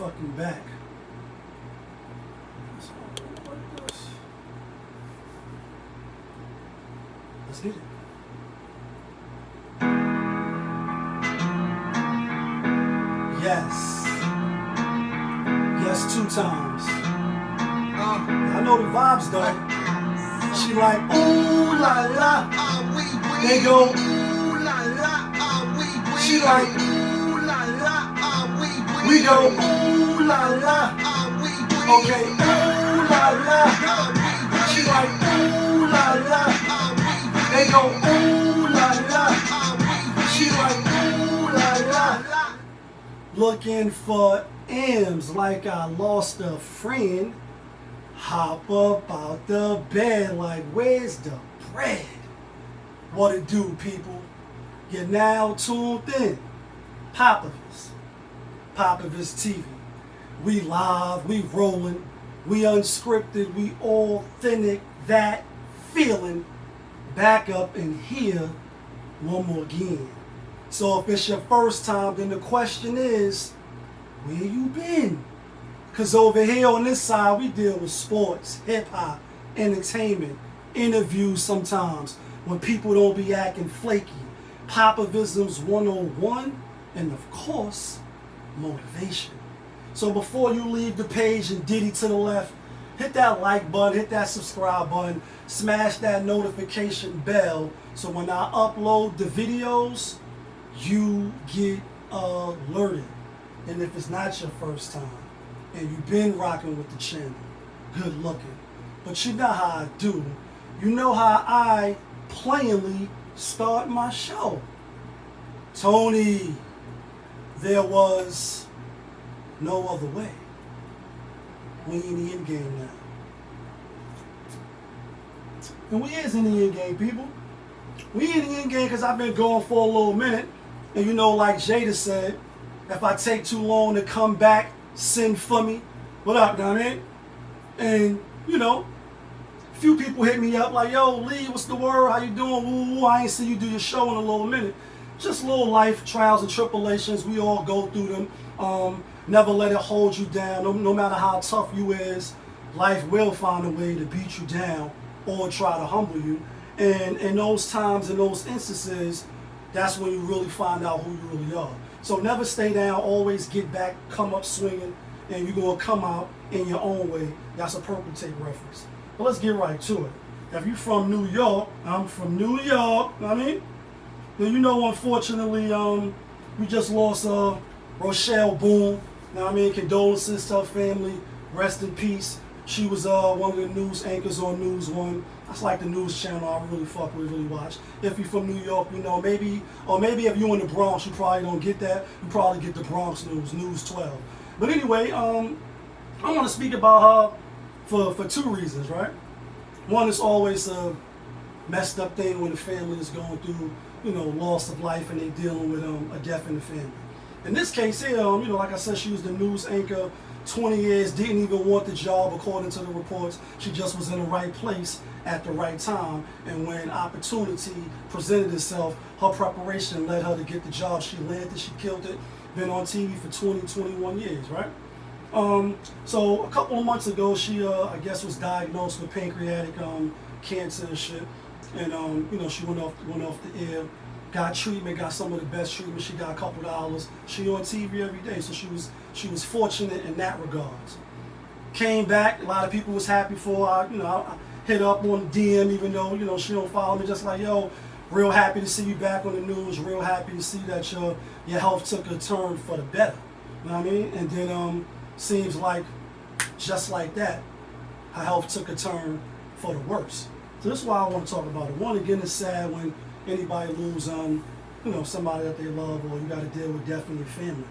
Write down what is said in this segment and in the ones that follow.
fucking back. Let's get it. Yes. Yes, 2 times. I know the vibes though. She like, ooh la la. They go, ooh la la. She like, ooh la la. We go, ooh la la. Okay, ooh la la. She like, ooh la la. They go, ooh la la. She like, ooh la la. Looking for M's like I lost a friend. Hop up out the bed like, where's the bread? What it do, people? You're now tuned in. Popovich TV. We live, we rolling, we unscripted, we authentic, that feeling. Back up in here one more again. So if it's your first time, then the question is, where you been? Because over here on this side, we deal with sports, hip-hop, entertainment, interviews sometimes, when people don't be acting flaky, Popovisms 101, and of course, motivation. So before you leave the page and diddy to the left, hit that like button, hit that subscribe button, smash that notification bell, so when I upload the videos, you get alerted. And if it's not your first time, and you've been rocking with the channel, good looking. But you know how I do. You know how I plainly start my show. Tony, there was no other way. We in the end game now. And we is in the end game, people. We in the end game because I've been going for a little minute. And you know, like Jada said, if I take too long to come back, send for me. What up, know what I mean? And, you know, a few people hit me up like, yo, Lee, what's the word? How you doing? Woo, woo. I ain't see you do your show in a little minute. Just little life trials and tribulations. We all go through them. Never let it hold you down. No matter how tough you is, life will find a way to beat you down or try to humble you. And in those times, in those instances, that's when you really find out who you really are. So never stay down, always get back, come up swinging, and you're going to come out in your own way. That's a Purple Tape reference. But let's get right to it. If you're from New York, I'm from New York, know what I mean? Then you know, unfortunately, we just lost Rochelle Boone, know what I mean? Condolences to her family, rest in peace. She was one of the news anchors on News 1. That's like the news channel I really fuck with, really watch. If you're from New York, you know, maybe if you're in the Bronx, you probably don't get that. You probably get the Bronx news, News 12. But anyway, I want to speak about her for 2 reasons, right? One, is always a messed up thing when the family is going through, you know, loss of life and they dealing with a death in the family. In this case here, you know, like I said, she was the news anchor, 20 years, didn't even want the job according to the reports. She just was in the right place at the right time, and when opportunity presented itself, her preparation led her to get the job. She landed, she killed it, been on TV for 21 years, right? So a couple of months ago, she, I guess, was diagnosed with pancreatic cancer and shit, and you know, she went off the air, got treatment, got some of the best treatment. She got a couple $. She on TV every day, so she was fortunate in that regards. Came back, a lot of people was happy for her. You know, I hit up on DM, even though, you know, she don't follow me, just like, yo, real happy to see you back on the news, real happy to see that your health took a turn for the better. You know what I mean? And then seems like just like that, her health took a turn for the worse. So this is why I want to talk about it. One, again, it's sad when anybody lose you know, somebody that they love, or you got to deal with death in your family.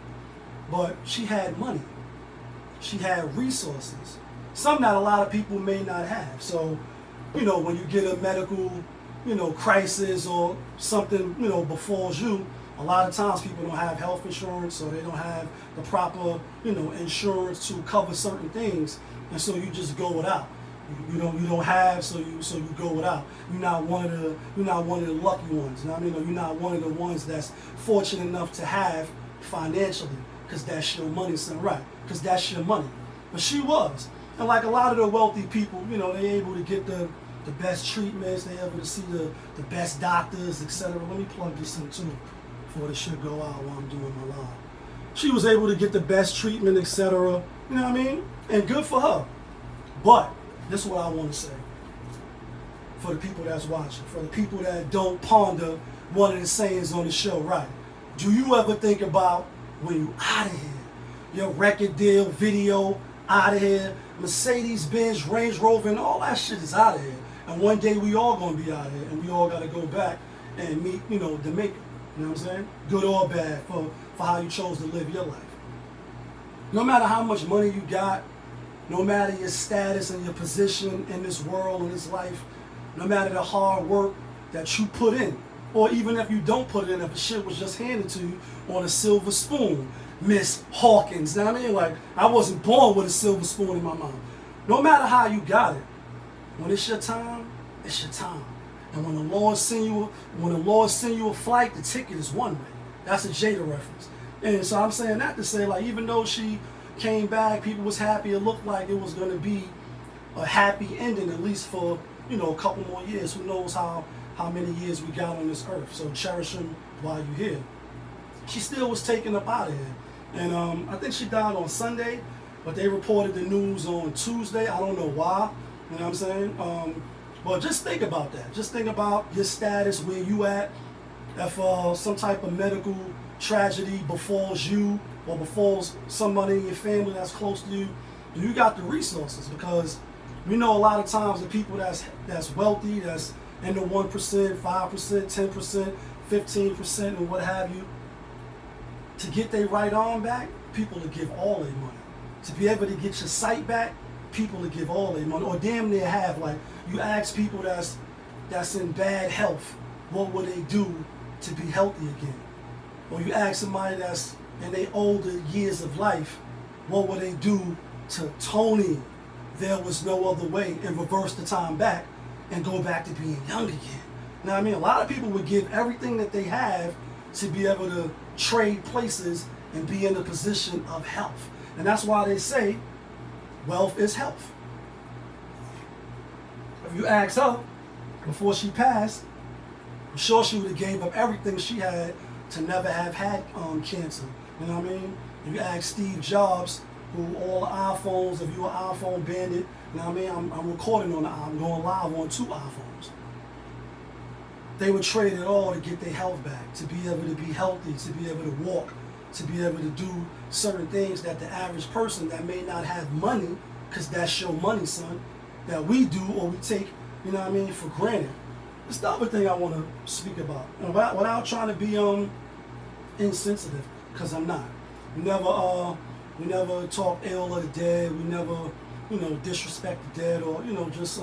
But she had money. She had resources. Some that a lot of people may not have. So, you know, when you get a medical, you know, crisis or something, you know, befalls you, a lot of times people don't have health insurance, or they don't have the proper, you know, insurance to cover certain things, and so you just go without. You don't have, so you go without. You're not one of the lucky ones. You know what I mean? Or you're not one of the ones that's fortunate enough to have financially. because that's your money, son, right? Because that's your money. But she was. And like a lot of the wealthy people, you know, they able to get the best treatments, they able to see the best doctors, etc. Let me plug this in too before this shit go out while I'm doing my live. She was able to get the best treatment, etc. You know what I mean? And good for her. But this is what I want to say for the people that's watching, for the people that don't ponder one of the sayings on the show, right? Do you ever think about when you out of here, your record deal, video, out of here, Mercedes Benz, Range Rover, and all that shit is out of here. And one day we all gonna be out of here, and we all gotta go back and meet, you know, the maker. You know what I'm saying? Good or bad for how you chose to live your life. No matter how much money you got, no matter your status and your position in this world, in this life, no matter the hard work that you put in, or even if you don't put it in, if the shit was just handed to you on a silver spoon, Miss Hawkins, you know what I mean? Like, I wasn't born with a silver spoon in my mouth. No matter how you got it, when it's your time, it's your time. And when the Lord send you a flight, the ticket is one way. That's a Jada reference. And so I'm saying that to say, like, even though she came back, people was happy, it looked like it was gonna be a happy ending, at least for, you know, a couple more years. Who knows how many years we got on this earth. So cherish them while you're here. She still was taken up out of here. And I think she died on Sunday, but they reported the news on Tuesday. I don't know why, you know what I'm saying? But just think about that. Just think about your status, where you at. If some type of medical tragedy befalls you or befalls somebody in your family that's close to you, do you got the resources? Because we know a lot of times the people that's wealthy, that's in the 1%, 5%, 10%, 15%, and what have you, to get their right arm back, people will give all their money. To be able to get your sight back, people will give all their money, or damn near have. Like, you ask people that's in bad health, what would they do to be healthy again? Or you ask somebody that's in their older years of life, what would they do to Tony? There was no other way, and reverse the time back and go back to being young again. Now, I mean, a lot of people would give everything that they have to be able to trade places and be in a position of health. And that's why they say wealth is health. If you ask her before she passed, I'm sure she would have gave up everything she had to never have had cancer. You know what I mean? If you ask Steve Jobs, who all the iPhones, if you're an iPhone bandit, you know what I mean? I'm recording on I'm going live on 2 iPhones. They would trade it all to get their health back, to be able to be healthy, to be able to walk, to be able to do certain things that the average person that may not have money, because that's your money, son, that we do or we take, you know what I mean, for granted. It's the other thing I want to speak about, and without trying to be insensitive, because I'm not. We never talk ill of the dead. We never, you know, disrespect the dead, or, you know, just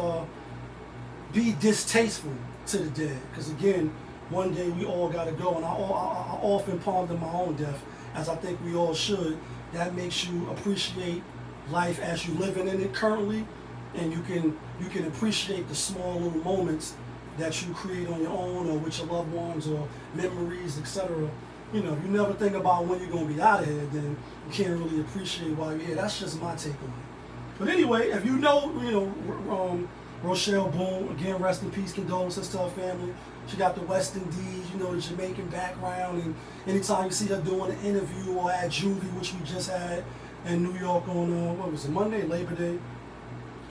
be distasteful to the dead. Because again, one day we all got to go, and I often ponder my own death, as I think we all should. That makes you appreciate life as you living in it currently, and you can appreciate the small little moments that you create on your own or with your loved ones, or memories, etc. You know, if you never think about when you're going to be out of here, then you can't really appreciate why you're here. That's just my take on it. But anyway, if you know, Rochelle Boone, again, rest in peace, condolences to her family. She got the West Indies, you know, the Jamaican background, and anytime you see her doing an interview or at Juvie, which we just had in New York on, what was it, Monday, Labor Day,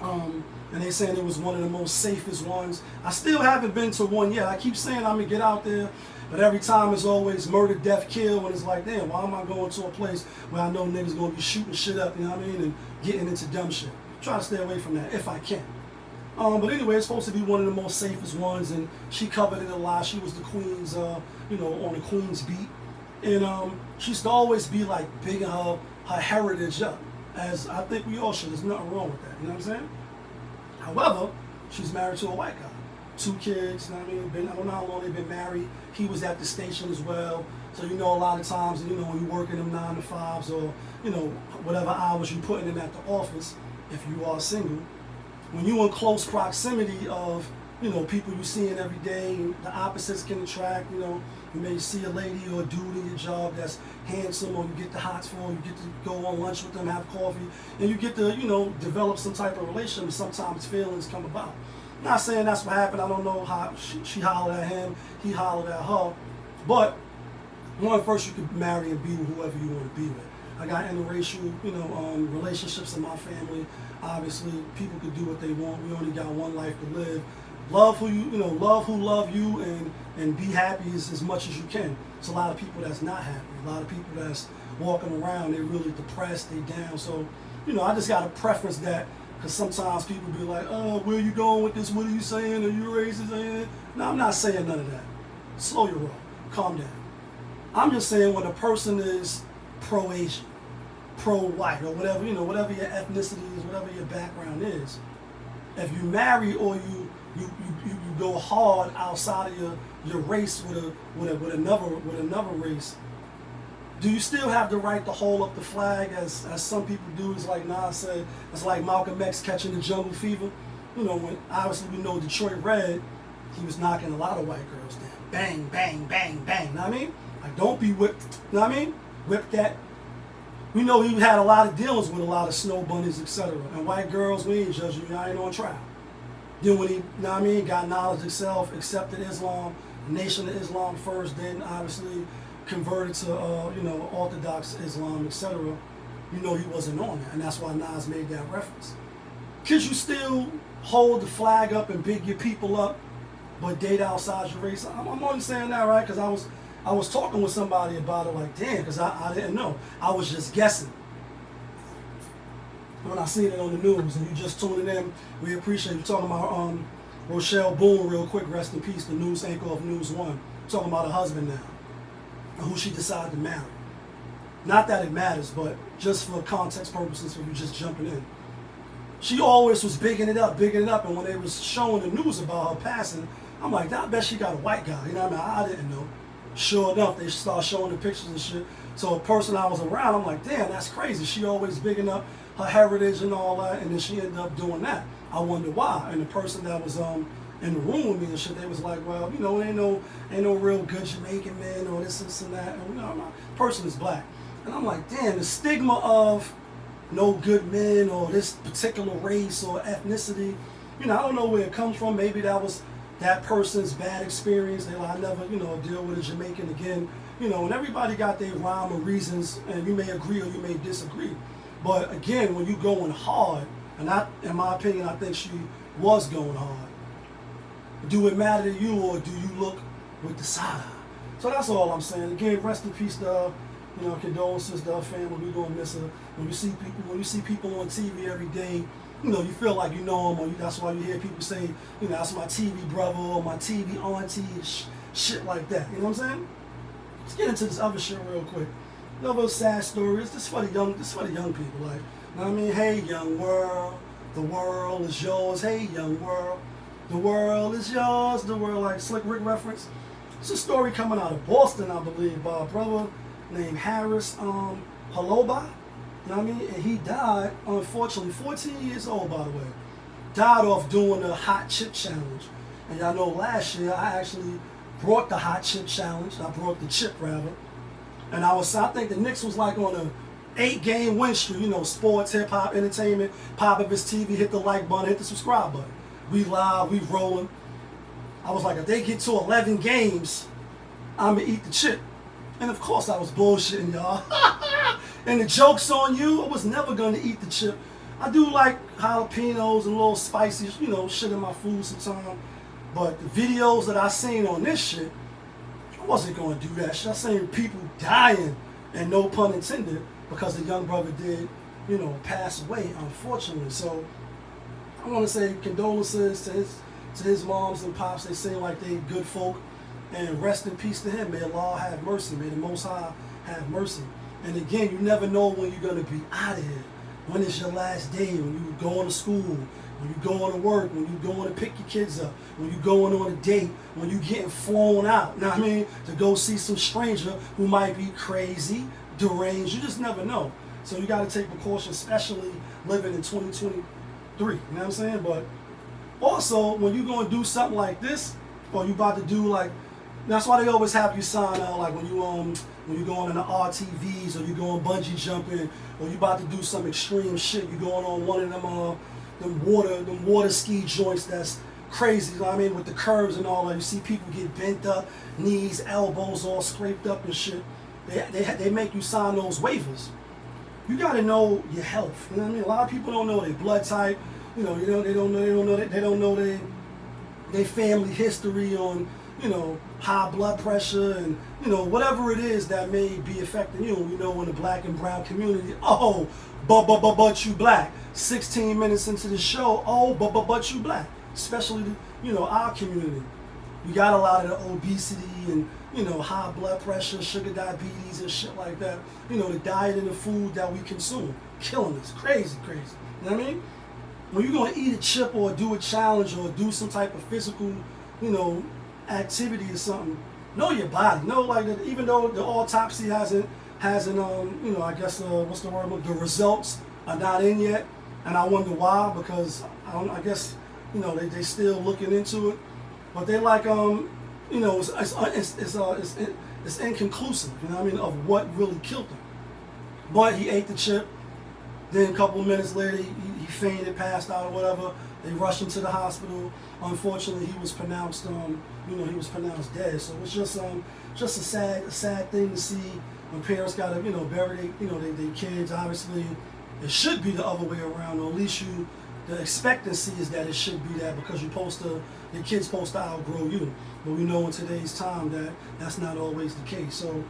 and they saying it was one of the most safest ones. I still haven't been to one yet. I keep saying I'm gonna get out there, but every time it's always murder, death, kill, and it's like, damn, why am I going to a place where I know niggas gonna be shooting shit up, you know what I mean, and getting into dumb shit. Try to stay away from that if I can. But anyway, it's supposed to be one of the most safest ones, and she covered it a lot. She was the Queen's, on the Queen's beat, and she used to always be like bigging her heritage up, as I think we all should. There's nothing wrong with that, you know what I'm saying? However, she's married to a white guy, 2 kids, you know what I mean? I don't know how long they've been married. He was at the station as well, so you know a lot of times, you know, when you're working them 9 to 5s, or you know whatever hours you're putting in at the office, if you are single. When you're in close proximity of, you know, people you're seeing every day, the opposites can attract, you know, You may see a lady or a dude in your job that's handsome, or you get the hots for, you get to go on lunch with them, have coffee, and you get to, develop some type of relationship. Sometimes feelings come about. I'm not saying that's what happened. I don't know how she hollered at him, he hollered at her. But one, first you could marry and be with whoever you want to be with. I got interracial, relationships in my family. Obviously, people could do what they want. We only got one life to live. Love who love who love you, and be happy as much as you can. It's a lot of people that's not happy. A lot of people that's walking around, they're really depressed, they down. So, I just got to preference that, because sometimes people be like, oh, where are you going with this? What are you saying? Are you racist? No, I'm not saying none of that. Slow your roll. Calm down. I'm just saying when a person is pro-Asian, pro-white, or whatever, whatever your ethnicity is, whatever your background is, if you marry or you go hard outside of your race with another race, do you still have the right to hold up the flag as some people do? It's like Nas said, it's like Malcolm X catching the jungle fever. When obviously we know Detroit Red, he was knocking a lot of white girls down. Bang, bang, bang, bang. Know what I mean? Like, don't be whipped. Know what I mean? Whip that. We know he had a lot of dealings with a lot of snow bunnies, etc. And white girls, we ain't judging you. I ain't on trial. Then when he, got knowledge himself, accepted Islam, Nation of Islam first, then obviously converted to, Orthodox Islam, etc. He wasn't on that. And that's why Nas made that reference. Could you still hold the flag up and big your people up, but date outside your race? I'm only saying that, right? Because I was talking with somebody about it, like, damn, because I didn't know. I was just guessing. When I seen it on the news, and you just tuning in, we appreciate you. Talking about Rochelle Boone, real quick, rest in peace, the news anchor of News One. Talking about her husband now, and who she decided to marry. Not that it matters, but just for context purposes, for you just jumping in. She always was bigging it up, and when they was showing the news about her passing, I'm like, I bet she got a white guy. You know what I mean? I didn't know. Sure enough, they start showing the pictures and shit. So a person I was around, I'm like, damn, that's crazy. She always bigging up her heritage and all that, and then she ended up doing that. I wonder why. And the person that was in the room with me and shit, they was like, well, ain't no real good Jamaican man or this and that. And my person is black. And I'm like, damn, the stigma of no good men or this particular race or ethnicity, I don't know where it comes from. Maybe that was that person's bad experience. They're like, I never, deal with a Jamaican again. And everybody got their rhyme or reasons, and you may agree or you may disagree. But again, when you going hard, and in my opinion, I think she was going hard. Do it matter to you, or do you look with the side eye? So that's all I'm saying. Again, rest in peace to condolences to her family. We're gonna miss her. When you see people on TV every day, you feel like you know them, or that's why you hear people say, that's my TV brother or my TV auntie, shit like that. You know what I'm saying? Let's get into this other shit real quick. Another sad story. This is for the young people. Like, you know what I mean? Hey, young world, the world is yours. Hey, young world, the world is yours. The world, like Slick Rick reference. It's a story coming out of Boston, I believe, by a brother named Harris Haloba. You know what I mean? And he died, unfortunately, 14 years old, by the way. Died off doing the hot chip challenge. And y'all know last year I actually brought the hot chip challenge. I brought the chip, rather. And I think the Knicks was like on a 8-game win streak. Sports, hip hop, entertainment. Pop up his TV, hit the like button, hit the subscribe button. We live, we rolling. I was like, if they get to 11 games, I'm going to eat the chip. And of course I was bullshitting, y'all. And the joke's on you, I was never going to eat the chip. I do like jalapenos and a little spicy, shit in my food sometimes. But the videos that I seen on this shit, I wasn't going to do that shit. I seen people dying, and no pun intended, because the young brother did, pass away, unfortunately. So I want to say condolences to his moms and pops. They seem like they good folk. And rest in peace to him. May Allah have mercy. May the Most High have mercy. And again, you never know when you're going to be out of here. When it's your last day, when you going to school, when you going to work, when you going to pick your kids up, when you going on a date, when you getting flown out, you know what I mean, to go see some stranger who might be crazy, deranged. You just never know. So you got to take precautions, especially living in 2023. You know what I'm saying? But also, when you're going to do something like this, or you about to do like That's why they always have you sign out, like when you going in the RTVs, or you going bungee jumping, or you about to do some extreme shit. You going on one of them water ski joints that's crazy. You know what I mean, with the curves and all that. You see people get bent up, knees, elbows all scraped up and shit. They make you sign those waivers. You got to know your health. You know what I mean? A lot of people don't know their blood type. They don't know their family history on, high blood pressure and, whatever it is that may be affecting you. We know in the black and brown community, but you black. 16 minutes into the show, but you black. Especially, our community. We got a lot of the obesity and, high blood pressure, sugar diabetes and shit like that. The diet and the food that we consume. Killing us. Crazy. You know what I mean? When you're going to eat a chip or do a challenge or do some type of physical, activity or something, know your body. Know, like, that even though the autopsy hasn't, I guess, what's the word? The results are not in yet. And I wonder why, because I guess, they still looking into it. But they like, it's inconclusive, of what really killed him. But he ate the chip. Then a couple of minutes later, he fainted, passed out or whatever. They rushed him to the hospital. Unfortunately, he was pronounced, dead. So it's just a sad thing to see when parents gotta, bury their kids. Obviously, it should be the other way around, or at least the expectancy is that it should be that, because your kid's supposed to outgrow you. But we know in today's time that that's not always the case. So,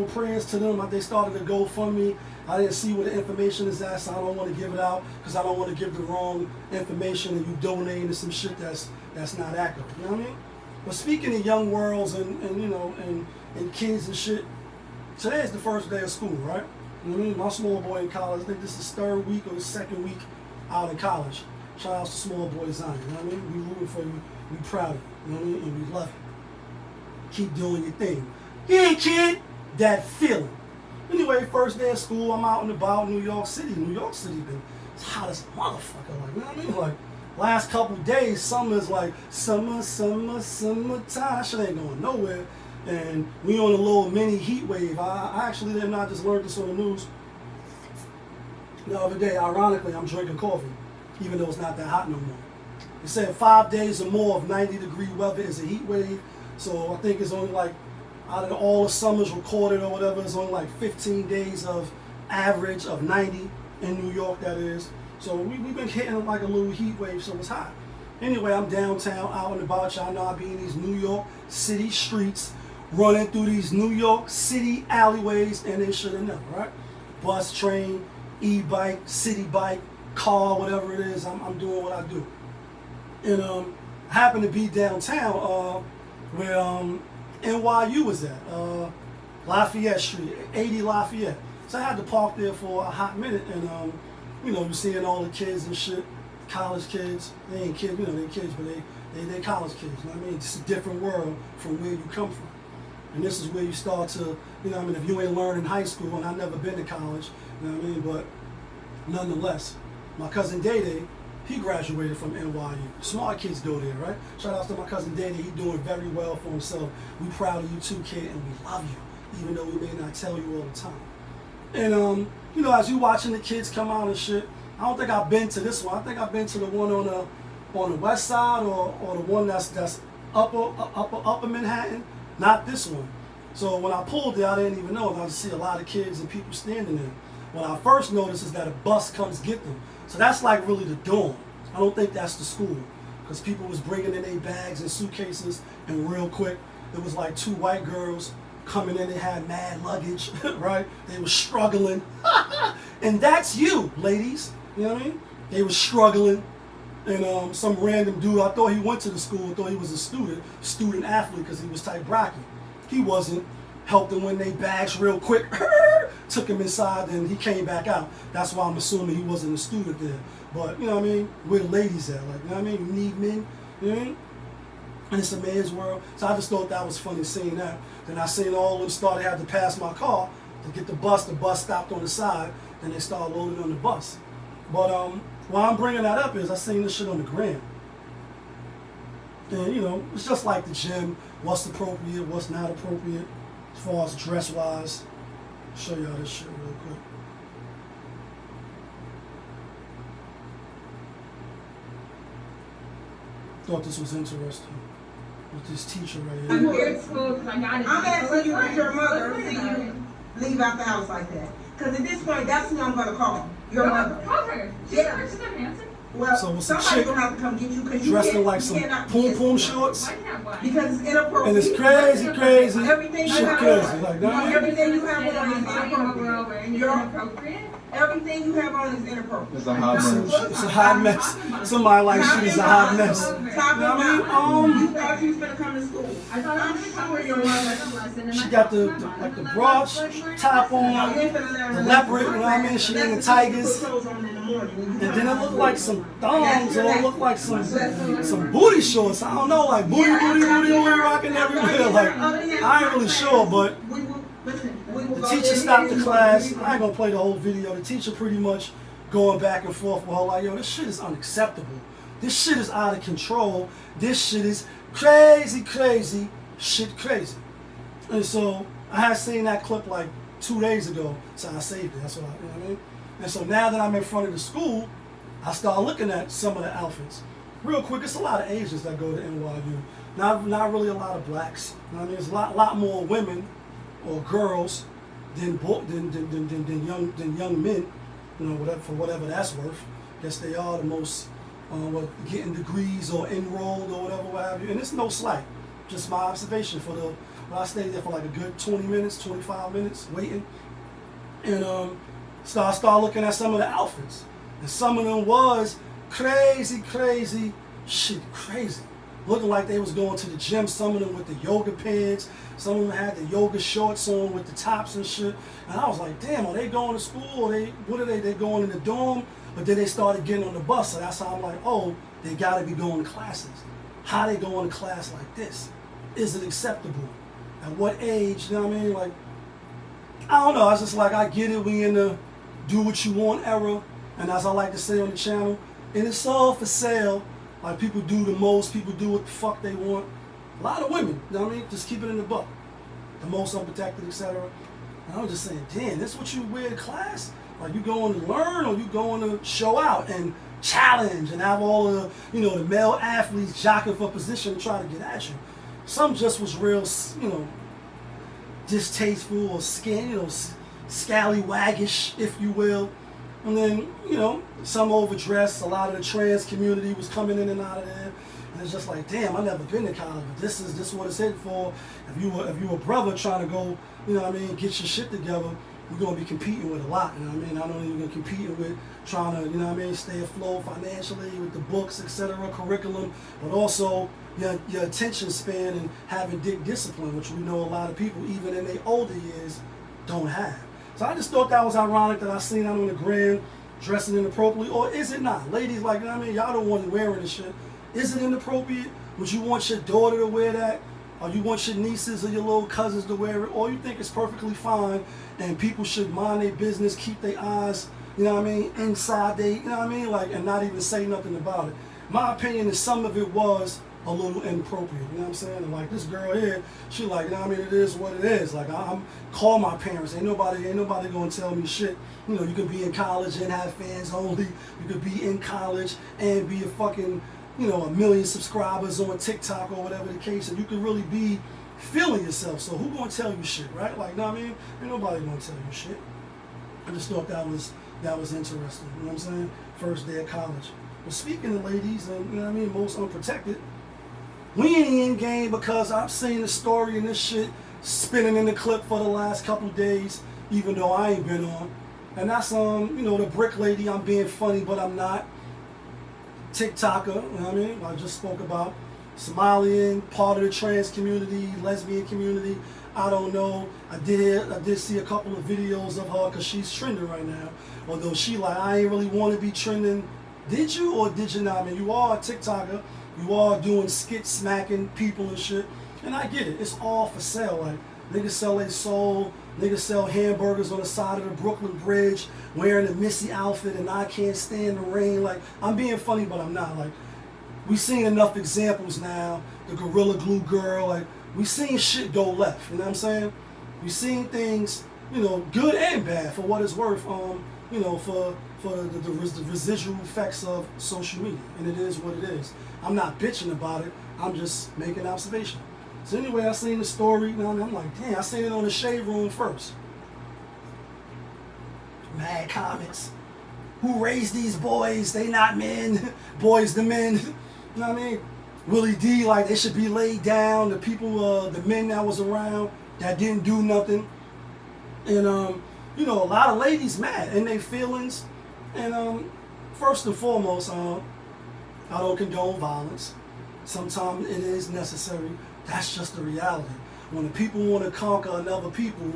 prayers to them. They started a GoFundMe. I didn't see where the information is at, so I don't want to give it out, because I don't want to give the wrong information and you donating to some shit that's not accurate. You know what I mean? But speaking of young worlds and kids and shit, today is the first day of school, right? You know what I mean? My small boy in college, I think this is his third week or his second week out in college. Shout out to small boy Zion, you know what I mean? We rooting for you, we proud of you, you know what I mean? And we love you. Keep doing your thing. Yeah, kid, that feeling. Anyway, first day of school, I'm out and about New York City. New York City been hot as a motherfucker, like, you know what I mean? Like, last couple days, summer's like, summertime, shit ain't going nowhere. And we on a little mini heat wave. I actually did not just learned this on the news the other day. Ironically, I'm drinking coffee, even though it's not that hot no more. They said 5 days or more of 90-degree weather is a heat wave. So I think it's only like, out of all the summers recorded or whatever, it's only like 15 days of average of 90 in New York, that is. So we've been hitting like a little heat wave, so it's hot. Anyway, I'm downtown, out and about. Y'all know I be in these New York City streets, running through these New York City alleyways, and they should have known, right? Bus, train, e-bike, city bike, car, whatever it is, I'm doing what I do. And I happen to be downtown where NYU was at, Lafayette Street, 80 Lafayette. So I had to park there for a hot minute, and you're seeing all the kids and shit, college kids. They ain't kids, they're kids, but they college kids. You know what I mean? It's a different world from where you come from. And this is where you start to, if you ain't learned in high school, and I've never been to college, you know what I mean? But nonetheless, my cousin Day, he graduated from NYU. Smart kids go there, right? Shout out to my cousin Day, he doing very well for himself. We proud of you too, kid, and we love you, even though we may not tell you all the time. And as you watching the kids come out and shit, I don't think I've been to this one. I think I've been to the one on the west side, or the one that's upper Manhattan. Not this one. So when I pulled there, I didn't even know. And I just see a lot of kids and people standing there. What I first noticed is that a bus comes get them. So that's like really the dorm. I don't think that's the school, because people was bringing in their bags and suitcases, and real quick, it was like two white girls coming in. They had mad luggage, right? They were struggling. And that's you, ladies. You know what I mean? They were struggling. And some random dude, I thought he went to the school, I thought he was a student athlete, because he was type Brocky. He wasn't. Helped them win their bags real quick, took him inside, and he came back out. That's why I'm assuming he wasn't a student there. But, you know what I mean? Where the ladies at, like, you know what I mean? You need men, you know what I mean? And it's a man's world. So I just thought that was funny seeing that. Then I seen all of them started having to pass my car to get the bus. The bus stopped on the side, and they started loading on the bus. But why I'm bringing that up is I seen this shit on the gram. And you know, it's just like the gym. What's appropriate, what's not appropriate, as far as dress wise. I'll show y'all this shit real quick. Thought this was interesting with this teacher right here. I'm asking you as your mother, see you leave out the house like that. Because at this point, that's who I'm going to call. Your mother. Call her. She's handsome. Well, So it's a somebody's chick going to have to come get you because you dressed can't, in like some poom shorts. because it's inappropriate. And it's crazy, crazy. Everything you Shit have crazy. on. Like that. Everything you have on is Inappropriate. inappropriate. Everything you have on is inappropriate. It's a hot mess. It's a hot mess. Somebody like she's a hot mess. Top You it know what I down. mean? You thought you was going to come to school. I thought I was going to come sure your mother. She got the broad top on, the leopard, you know what I mean? She in the tigers. And then it looked like some thongs, or it looked like some booty shorts. I don't know, like booty rocking everywhere. Like, I ain't really sure, but the teacher stopped the class. I ain't gonna play the whole video. The teacher pretty much going back and forth with her like, yo, this shit is unacceptable. This shit is out of control. This shit is crazy, shit crazy. And so I had seen that clip like 2 days ago, so I saved it. That's what you know what I mean? And so now that I'm in front of the school, I start looking at some of the outfits. Real quick, it's a lot of Asians that go to NYU. Not really a lot of blacks. You know what I mean? There's a lot more women or girls than young men. You know, whatever, for whatever that's worth. Guess they are the most getting degrees or enrolled or whatever, what have you. And it's no slight. Just my observation for the. I stayed there for like a good 20 minutes, 25 minutes waiting, and start looking at some of the outfits, and some of them was crazy, shit, crazy. Looking like they was going to the gym. Some of them with the yoga pants. Some of them had the yoga shorts on with the tops and shit. And I was like, damn, are they going to school? Or what are they? They going in the dorm? But then they started getting on the bus. So that's how I'm like, oh, they got to be going to classes. How they going to class like this? Is it acceptable? At what age? You know what I mean? Like, I don't know. I was just like, I get it. We in the do what you want era. And as I like to say on the channel, and it's all for sale. Like, people do the most. People do what the fuck they want. A lot of women, you know what I mean? Just keep it in the buck. The most unprotected, etc. And I was just saying, damn, this what you wear to class? Like, you going to learn or you going to show out and challenge and have all of the, you know, the male athletes jockeying for position and try to get at you. Some just was real, you know, distasteful or scallywaggish, if you will. And then, you know, some overdressed. A lot of the trans community was coming in and out of there. And it's just like, damn, I never been to college, but this is what it's headed for. If you a brother trying to go, you know what I mean, get your shit together, you're gonna be competing with a lot, you know what I mean? Not only you're gonna compete with trying to, you know what I mean, stay afloat financially with the books, etc., curriculum, but also your attention span and having dick discipline, which we know a lot of people, even in their older years, don't have. So I just thought that was ironic that I seen that on the gram, dressing inappropriately, or is it not? Ladies, like, you know what I mean, y'all don't want to wearing this shit. Is it inappropriate? Would you want your daughter to wear that? Or you want your nieces or your little cousins to wear it? Or you think it's perfectly fine and people should mind their business, keep their eyes, you know what I mean, inside they, you know what I mean, like, and not even say nothing about it. My opinion is some of it was a little inappropriate, you know what I'm saying? And like this girl here, she like, you know what I mean, it is what it is. Like, I'm call my parents, ain't nobody gonna tell me shit. You know, you could be in college and have fans only. You could be in college and be a fucking, you know, 1 million subscribers on TikTok or whatever the case, and you could really be feeling yourself. So who gonna tell you shit, right? Like, know what I mean? Ain't nobody gonna tell you shit. I just thought that was interesting. You know what I'm saying? First day of college. But speaking of ladies and, you know what I mean, most unprotected, we ain't in game because I've seen the story and this shit spinning in the clip for the last couple of days, even though I ain't been on. And that's you know, the brick lady. I'm being funny, but I'm not. TikToker, you know what I mean? I just spoke about Somalian, part of the trans community, lesbian community. I don't know. I did see a couple of videos of her because she's trending right now. Although she like, I ain't really want to be trending. Did you or did you not? I mean, you are a TikToker. You are doing skits, smacking people and shit. And I get it. It's all for sale. Like, niggas sell their soul. Niggas sell hamburgers on the side of the Brooklyn Bridge, wearing a Missy outfit, and I can't stand the rain. Like, I'm being funny, but I'm not. Like, we seen enough examples now. The Gorilla Glue girl, like we seen shit go left. You know what I'm saying? We seen things, you know, good and bad for what it's worth. You know, for the residual effects of social media, and it is what it is. I'm not bitching about it. I'm just making an observation. So anyway, I seen the story, and I'm like, damn, I seen it on the Shade Room first. Mad comments. Who raised these boys? They not men. Boys the men. You know what I mean? Willie D, like, they should be laid down. The people, the men that was around that didn't do nothing. And, you know, a lot of ladies mad in their feelings. And first and foremost, I don't condone violence. Sometimes it is necessary. That's just the reality. When the people want to conquer another people,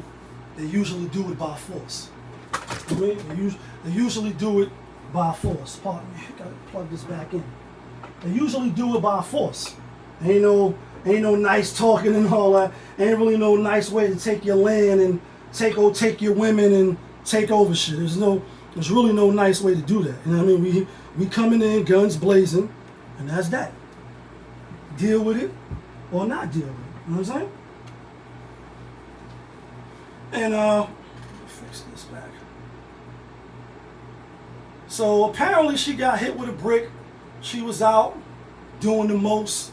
they usually do it by force. I mean, they usually do it by force. Pardon me, I gotta plug this back in. They usually do it by force. Ain't no nice talking and all that. Ain't really no nice way to take your land and take your women and take over shit. There's really no nice way to do that. You know what I mean? We coming in guns blazing, and that's that. Deal with it or not deal with it. You know what I'm saying? And let me fix this back. So apparently she got hit with a brick. She was out doing the most.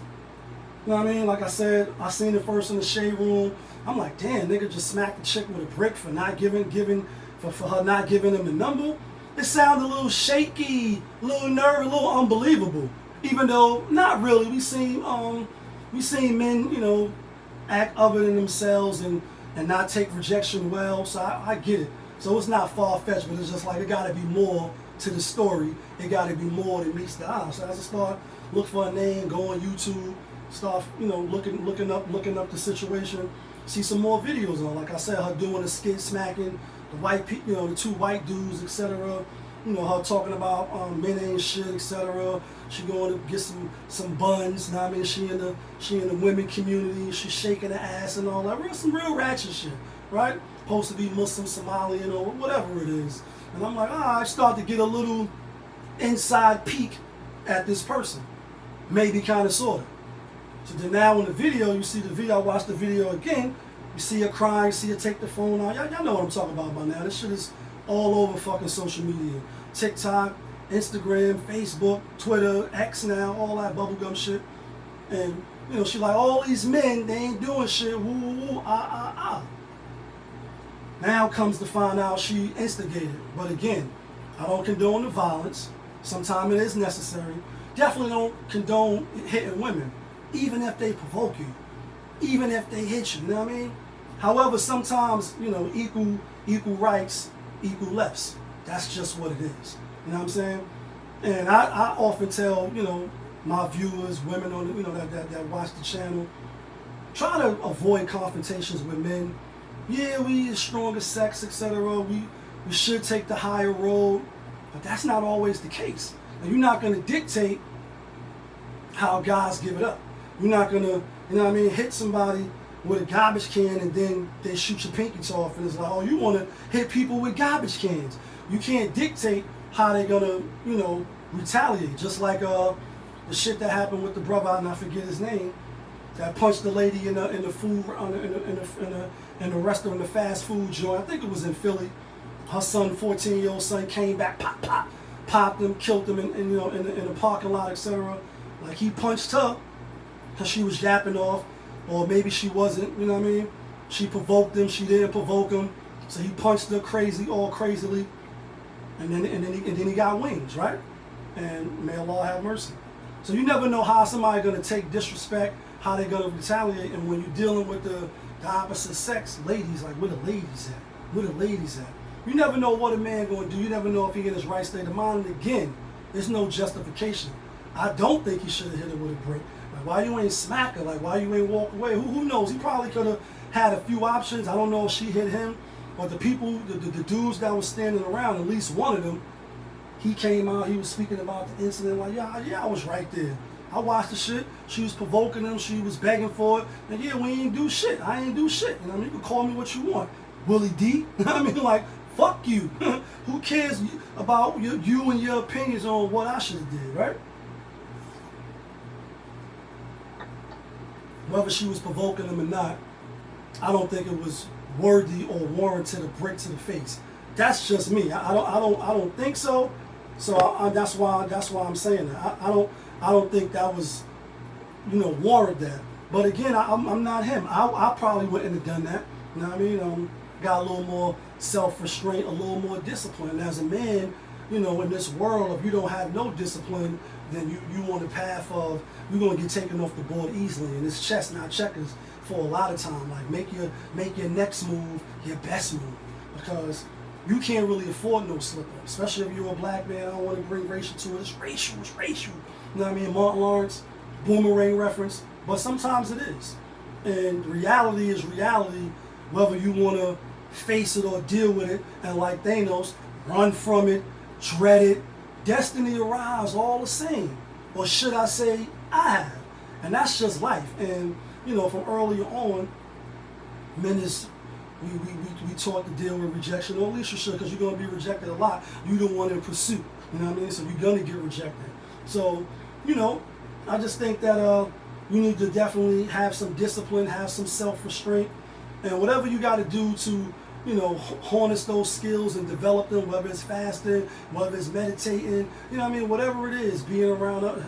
You know what I mean? Like I said, I seen it first in the Shade Room. I'm like, damn, nigga just smacked the chick with a brick for not for her not giving him the number. It sounded a little shaky, a little nervous, a little unbelievable. Even though not really. We seen men, you know, act other than themselves and not take rejection well. So I get it. So it's not far-fetched, but it's just like it gotta be more to the story. It gotta be more than meets the eye. So as I start look for a name, go on YouTube, start, you know, looking up the situation, see some more videos on. Like I said, her doing a skit smacking the white people, you know, the two white dudes, etc. You know, her talking about men ain't shit, etc. She going to get some buns. You know what I mean? She in the women community. She shaking her ass and all that. Some real ratchet shit, right? Supposed to be Muslim, Somali, you know, whatever it is. And I'm like, I start to get a little inside peek at this person, maybe kind of sort of. So then now in the video, you see the video. I watched the video again. You see her crying, see her take the phone out. Y'all know what I'm talking about by now. This shit is all over fucking social media. TikTok, Instagram, Facebook, Twitter, X now, all that bubblegum shit. And, you know, she like, all these men, they ain't doing shit. Woo, woo, woo, Now comes to find out she instigated. But again, I don't condone the violence. Sometimes it is necessary. Definitely don't condone hitting women, even if they provoke you, even if they hit you, you know what I mean? However, sometimes, you know, equal rights, equal lefts. That's just what it is. You know what I'm saying? And I often tell, you know, my viewers, women on, you know, that watch the channel, try to avoid confrontations with men. Yeah, we stronger sex, etc. We should take the higher road, but that's not always the case. And you're not gonna dictate how guys give it up. You're not gonna, you know what I mean, hit somebody with a garbage can and then they shoot your pinkies off and it's like, oh, you wanna hit people with garbage cans. You can't dictate how they're gonna, you know, retaliate. Just like the shit that happened with the brother, and I forget his name, that punched the lady in the food in the restaurant, the fast food joint. I think it was in Philly. Her son, 14-year-old son, came back, popped him, killed him in the parking lot, etc. Like he punched her because she was yapping off, or maybe she wasn't. You know what I mean? She provoked him. She didn't provoke him, so he punched her crazily, and then he got wings, right? And may Allah have mercy. So you never know how somebody's gonna take disrespect, how they're gonna retaliate, and when you're dealing with the opposite sex, ladies, like where the ladies at? Where the ladies at? You never know what a man gonna do. You never know if he in his right state of mind. And again, there's no justification. I don't think he should have hit her with a brick. Like, why you ain't smack her? Like, why you ain't walk away? Who knows? He probably could have had a few options. I don't know if she hit him, but the people, the dudes that was standing around, at least one of them, he came out, he was speaking about the incident, like, yeah, I was right there. I watched the shit. She was provoking him. She was begging for it. And yeah, we ain't do shit. I ain't do shit. You know what I mean? You can call me what you want. Willie D. You know what I mean? Like, fuck you. Who cares about you and your opinions on what I should have did, right? whether she was provoking him or not, I don't think it was worthy or warranted a brick to the face. That's just me. I don't think so. So that's why I'm saying that. I don't think that was, warrant that. But again, I'm not him. I probably wouldn't have done that. You know what I mean? Got a little more self-restraint, a little more discipline. And as a man, in this world, if you don't have no discipline, then you on the path of, you're gonna get taken off the board easily. And it's chess, not checkers, for a lot of time. Like make your next move your best move, because you can't really afford no slip up, especially if you're a black man. I don't want to bring racial to it. It's racial. You know what I mean? Martin Lawrence, boomerang reference. But sometimes it is. And reality is reality, whether you want to face it or deal with it. And like Thanos, run from it, dread it. Destiny arrives all the same. Or should I say, I have. And that's just life. And, from earlier on, men is... We taught to deal with rejection, or at least you should, because you're going to be rejected a lot. You don't want to pursue, you know what I mean? So you're going to get rejected. So, I just think that you need to definitely have some discipline, have some self-restraint, and whatever you got to do to, harness those skills and develop them, whether it's fasting, whether it's meditating, whatever it is, being around,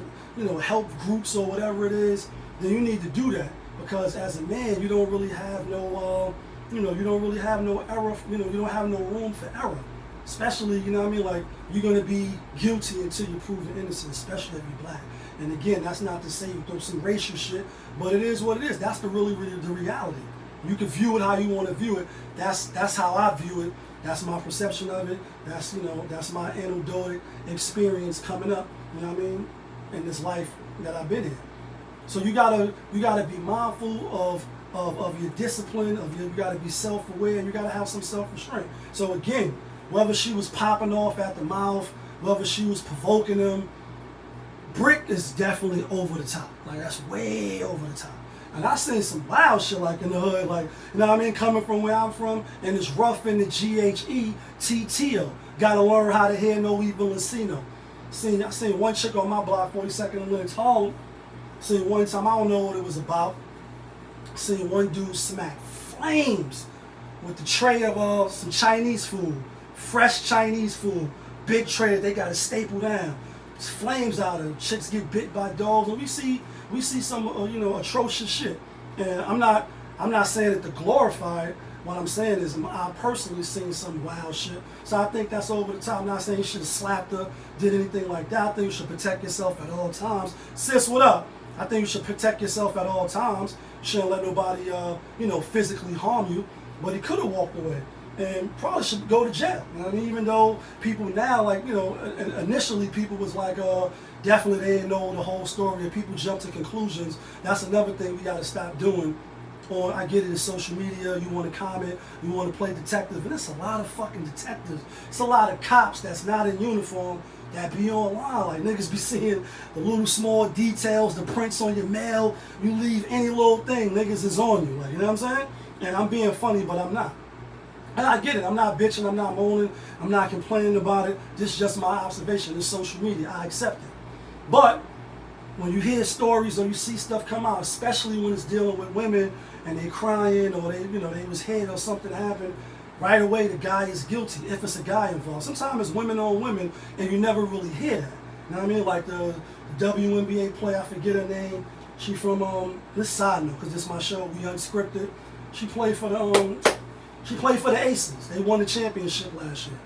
help groups or whatever it is, then you need to do that, because as a man, you don't really have no... you don't really have no error, you don't have no room for error. Especially, like, you're going to be guilty until you're proven innocent, especially if you're black. And again, that's not to say you throw some racial shit, but it is what it is. That's the reality. You can view it how you want to view it. That's how I view it. That's my perception of it. That's, that's my anecdotal experience coming up, in this life that I've been in. So you gotta be mindful of your discipline, you got to be self-aware, and you got to have some self-restraint. So again, whether she was popping off at the mouth, whether she was provoking him, brick is definitely over the top. Like, that's way over the top. And I seen some wild shit like in the hood, like, coming from where I'm from, and it's rough in the GHETTO. Got to learn how to hear no evil and see no. I seen one chick on my block, 42nd and Lenox Hall. Seen one time, I don't know what it was about. Seen one dude smack flames with the tray of some Chinese food, fresh Chinese food, big tray that they got to staple down. It's flames out of it. Chicks get bit by dogs, and we see some atrocious shit. And I'm not saying it to glorify it. What I'm saying is I personally seen some wild shit. So I think that's over the top. I'm not saying you should have slapped her, did anything like that. I think you should protect yourself at all times. Sis, what up? I think you should protect yourself at all times. Shouldn't let nobody, physically harm you. But he could have walked away and probably should go to jail. Even though people now, initially people was like, definitely they didn't know the whole story, and people jump to conclusions. That's another thing we got to stop doing. Or I get it in social media, you want to comment, you want to play detective, and it's a lot of fucking detectives. It's a lot of cops that's not in uniform that be online. Like, niggas be seeing the little small details, the prints on your mail. You leave any little thing, niggas is on you. Like, you know what I'm saying? And I'm being funny, but I'm not. And I get it. I'm not bitching. I'm not moaning. I'm not complaining about it. This is just my observation. It's social media. I accept it. But when you hear stories or you see stuff come out, especially when it's dealing with women and they crying or they was hit or something happened, right away the guy is guilty if it's a guy involved. Sometimes it's women on women and you never really hear that. You know what I mean? Like the WNBA player, I forget her name. She from this side note, because this is my show, we unscripted. She played for the Aces. They won the championship last year.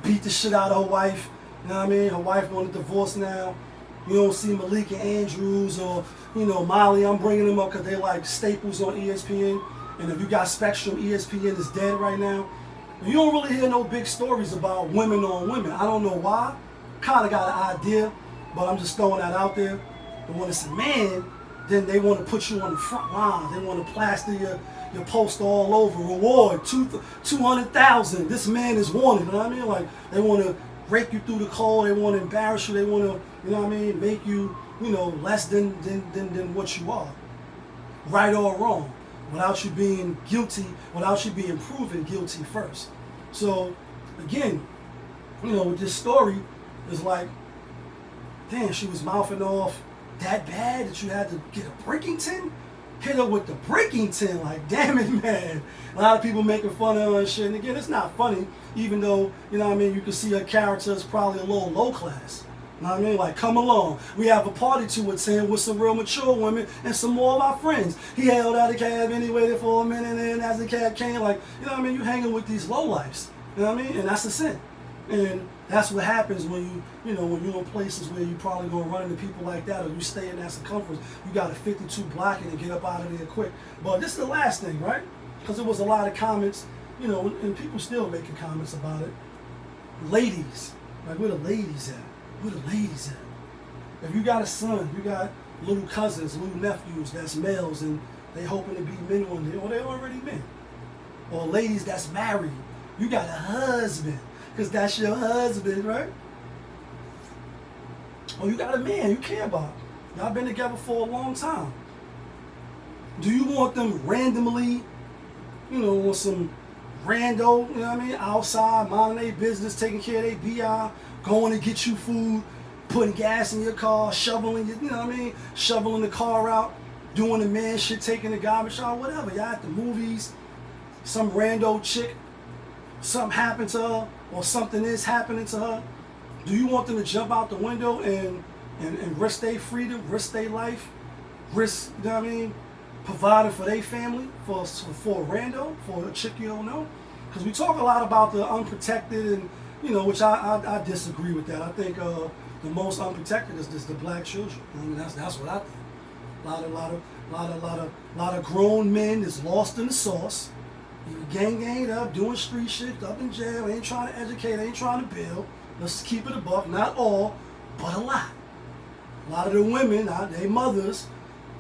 Beat the shit out of her wife. You know what I mean? Her wife wanted a divorce now. You don't see Malika Andrews or, Molly. I'm bringing them up because they like staples on ESPN. And if you got Spectrum, ESPN is dead right now. You don't really hear no big stories about women on women. I don't know why. Kind of got an idea, but I'm just throwing that out there. But when it's a man, then they want to put you on the front line. They want to plaster your poster all over. Reward, 200,000. This man is wanted. You know what I mean? Like, they want to rake you through the coal. They want to embarrass you. They want to, make you, less than what you are. Right or wrong. Without you being guilty, without you being proven guilty first. So, again, with this story, it's like, damn, she was mouthing off that bad that you had to get a Brickington? hit her with the breaking tin. Like, damn it, man. A lot of people making fun of her and shit. And again, it's not funny, even though, you know what I mean, you can see her character is probably a little low class. You know what I mean? Like, come along. We have a party to attend with some real mature women and some more of our friends. He held out a cab and he waited for a minute, and then as the cab came, like, you know what I mean? You hanging with these lowlifes. You know what I mean? And that's a sin. And that's what happens when you know, when you're in places where you probably gonna run into people like that, or you stay in that circumference. You got a 52 blocking and get up out of there quick. But this is the last thing, right? Because there was a lot of comments, you know, and people still making comments about it. Ladies, like, where the ladies at? Where the ladies at? If you got a son, you got little cousins, little nephews that's males, and they hoping to be men one day, or they already men. Or ladies that's married, you got a husband, because that's your husband, right? Or you got a man you care about. Y'all been together for a long time. Do you want them randomly, you know, on some rando, you know what I mean, outside, minding their business, taking care of their BI, going to get you food, putting gas in your car, shoveling, you know what I mean, shoveling the car out, doing the man shit, taking the garbage out, whatever. Y'all at the movies, some rando chick, something happened to her, or something is happening to her. Do you want them to jump out the window and risk their freedom, risk their life, risk, you know what I mean, providing for their family, for a rando, for a chick you don't know? Because we talk a lot about the unprotected, and, you know, which I disagree with that. I think the most unprotected is just the black children. I mean, that's what I think. A lot of grown men is lost in the sauce. Ganged up, doing street shit, up in jail, ain't trying to educate, ain't trying to build. Let's keep it a buck. Not all, but a lot. A lot of the women, they mothers,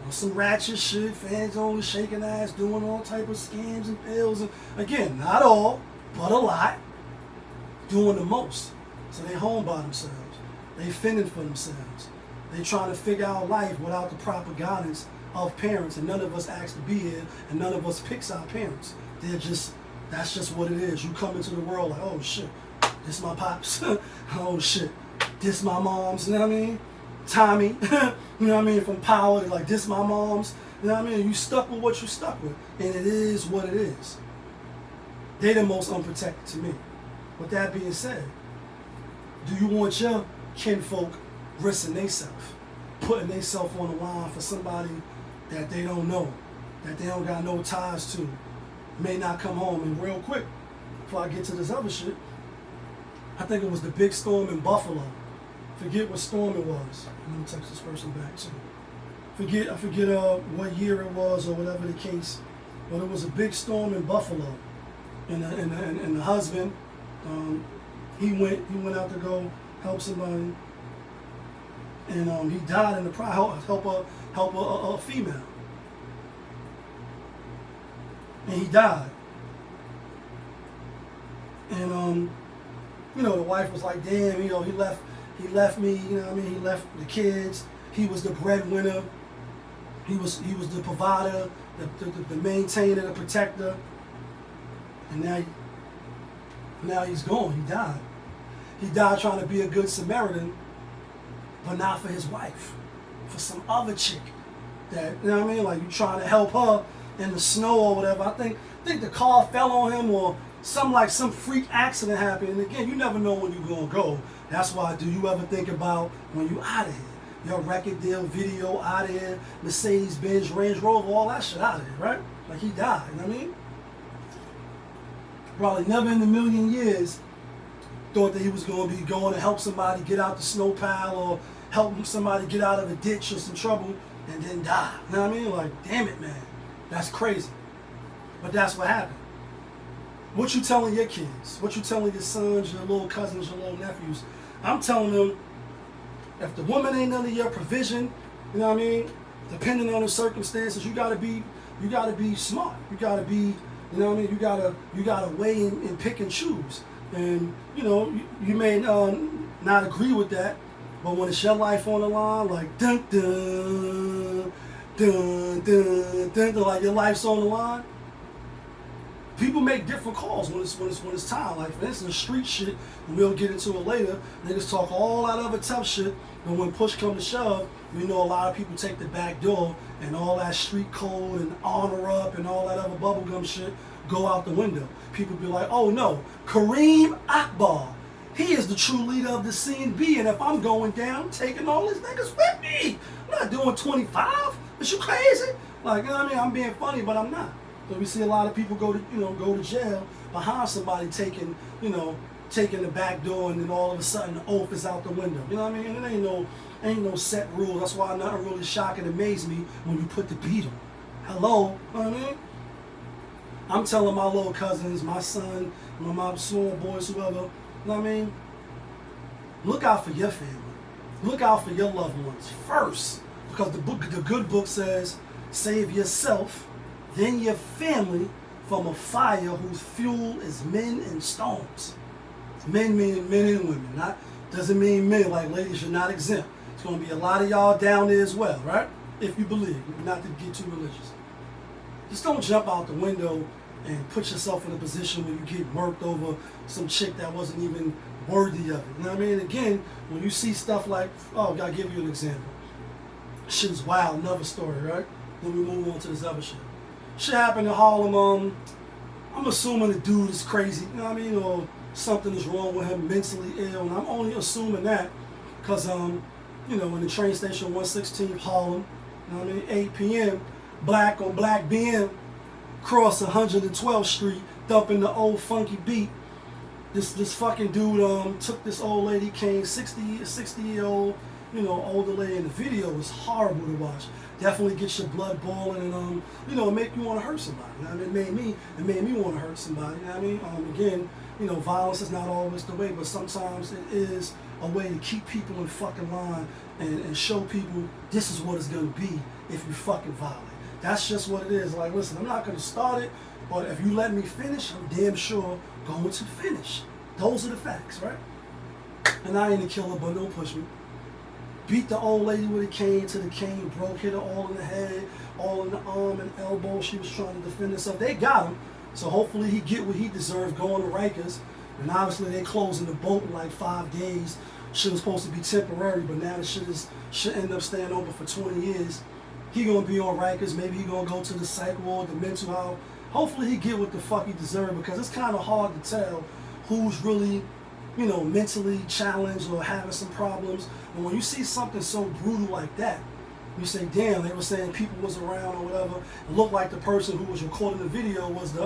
on some ratchet shit, fans only shaking ass, doing all type of scams and pills. And again, not all, but a lot, doing the most. So they home by themselves. They fending for themselves. They trying to figure out life without the proper guidance of parents. And none of us asked to be here, and none of us picks our parents. That's just what it is. You come into the world like, oh shit, this my pops. Oh shit, this my mom's, you know what I mean? Tommy, you know what I mean? From Power, like, this my mom's, you know what I mean? You stuck with what you stuck with, and it is what it is. They the most unprotected to me. With that being said, do you want your kinfolk risking themselves, putting themselves on the line for somebody that they don't know, that they don't got no ties to, may not come home? And real quick, before I get to this other shit, I think it was the big storm in Buffalo. Forget what storm it was. I'm gonna text this person back too. I forget what year it was or whatever the case, but it was a big storm in Buffalo, and the husband, he went out to go help somebody, and he died in the process. Help a female, and he died. And you know, the wife was like, damn, you know, he left me, you know what I mean? He left the kids. He was the breadwinner. He was the provider, the maintainer, the protector. And now he's gone. He died. He died trying to be a good Samaritan, but not for his wife, for some other chick that, you know what I mean? Like, you trying to help her in the snow or whatever. I think the car fell on him, or some freak accident happened. And again, you never know when you're gonna go. That's why, do you ever think about when you out of here? Your record deal, video out of here, Mercedes Benz, Range Rover, all that shit out of here, right? Like, he died, you know what I mean? Probably never in a million years thought that he was gonna be going to help somebody get out the snow pile, or help somebody get out of a ditch or some trouble, and then die. You know what I mean? Like, damn it, man. That's crazy. But that's what happened. What you telling your kids? What you telling your sons, your little cousins, your little nephews? I'm telling them, if the woman ain't none of your provision, you know what I mean? Depending on the circumstances, you gotta be smart. You gotta be, you know what I mean? You gotta weigh and pick and choose. And you know, you may not agree with that, but when it's your life on the line, like dun dun dun dun dun, like your life's on the line, people make different calls when it's time. Like for instance, street shit, and we'll get into it later. Niggas talk all that other tough shit, but when push come to shove, we know a lot of people take the back door, and all that street code and honor up and all that other bubblegum shit go out the window. People be like, oh no, Kareem Akbar, he is the true leader of the CNB, and if I'm going down, I'm taking all these niggas with me. I'm not doing 25. Is you crazy? Like, you know what I mean? I'm being funny, but I'm not. So we see a lot of people go to jail behind somebody taking the back door, and then all of a sudden the oath is out the window. You know what I mean? And it ain't no set rule. That's why nothing really shock and amaze me when you put the beat on. Hello, you know what I mean? I'm telling my little cousins, my son, my small boys, whoever, you know what I mean? Look out for your family. Look out for your loved ones first. Because the good book says, save yourself, then your family from a fire whose fuel is men and stones. Men meaning men and women. Doesn't mean men, like ladies, you're not exempt. It's going to be a lot of y'all down there as well, right? If you believe, not to get too religious. Just don't jump out the window and put yourself in a position where you get murked over some chick that wasn't even worthy of it. You know what I mean? Again, when you see stuff like, oh, I'll give you an example. Shit is wild, another story, right? Then we move on to this other shit. Shit happened in Harlem. I'm assuming the dude is crazy, you know what I mean? Or something is wrong with him, mentally ill. And I'm only assuming that because, in the train station 116 Harlem, you know what I mean? 8 p.m., black on black BM, cross 112th Street, dumping the old funky beat. This fucking dude took this old lady, came 60-year-old, older lady, and the video was horrible to watch. Definitely gets your blood boiling, and it make you want to hurt somebody. You know what I mean? It made me want to hurt somebody. You know what I mean? Again, violence is not always the way, but sometimes it is a way to keep people in fucking line and show people this is what it's gonna be if you fucking violate. That's just what it is. Like, listen, I'm not gonna start it, but if you let me finish, I'm damn sure going to finish. Those are the facts, right? And I ain't a killer, but don't push me. Beat the old lady with a cane to the cane, broke, hit her all in the head, all in the arm and elbow. She was trying to defend herself. They got him, so hopefully he get what he deserved going to Rikers. And obviously they closing the boat in like 5 days. Shit was supposed to be temporary, but now the shit end up staying open for 20 years. He gonna be on Rikers. Maybe he gonna go to the psych ward, the mental health. Hopefully he get what the fuck he deserved, because it's kind of hard to tell who's really, mentally challenged or having some problems. And when you see something so brutal like that, you say, damn, they were saying people was around or whatever. It looked like the person who was recording the video was the,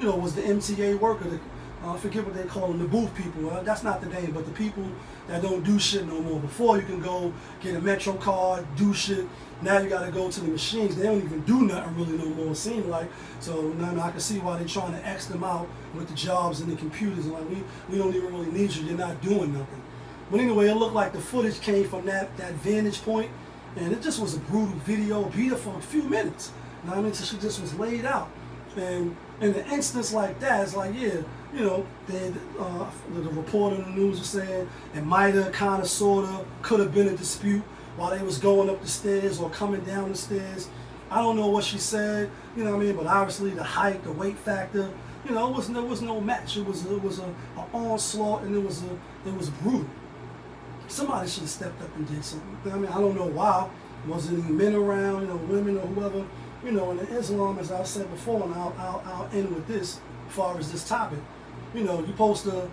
was the MTA worker. I forget what they call them, the BouT people. That's not the name, but the people that don't do shit no more. Before you can go get a Metro card, do shit. Now you got to go to the machines. They don't even do nothing really no more, it seems like. So now I can see why they're trying to X them out with the jobs and the computers. And like, we don't even really need you. You're not doing nothing. But anyway, it looked like the footage came from that vantage point, and it just was a brutal video. Beat her for a few minutes. You know what I mean? So she just was laid out. And in an instance like that, it's like, yeah, the reporter in the news was saying it might have, kind of, sort of, could have been a dispute while they was going up the stairs or coming down the stairs. I don't know what she said, you know what I mean? But obviously the height, the weight factor, there was no match. It was an onslaught, and it was brutal. Somebody should have stepped up and did something. I mean, I don't know why. Wasn't any men around, women or whoever. And in Islam, as I've said before, and I'll end with this as far as this topic. You're supposed to,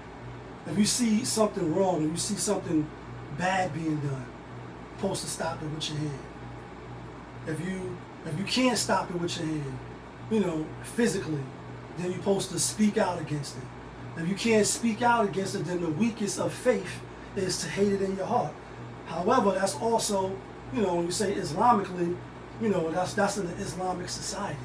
if you see something wrong, if you see something bad being done, you're supposed to stop it with your hand. If you can't stop it with your hand, physically, then you're supposed to speak out against it. If you can't speak out against it, then the weakest of faith is to hate it in your heart. However, that's also, when you say Islamically, that's in an Islamic society.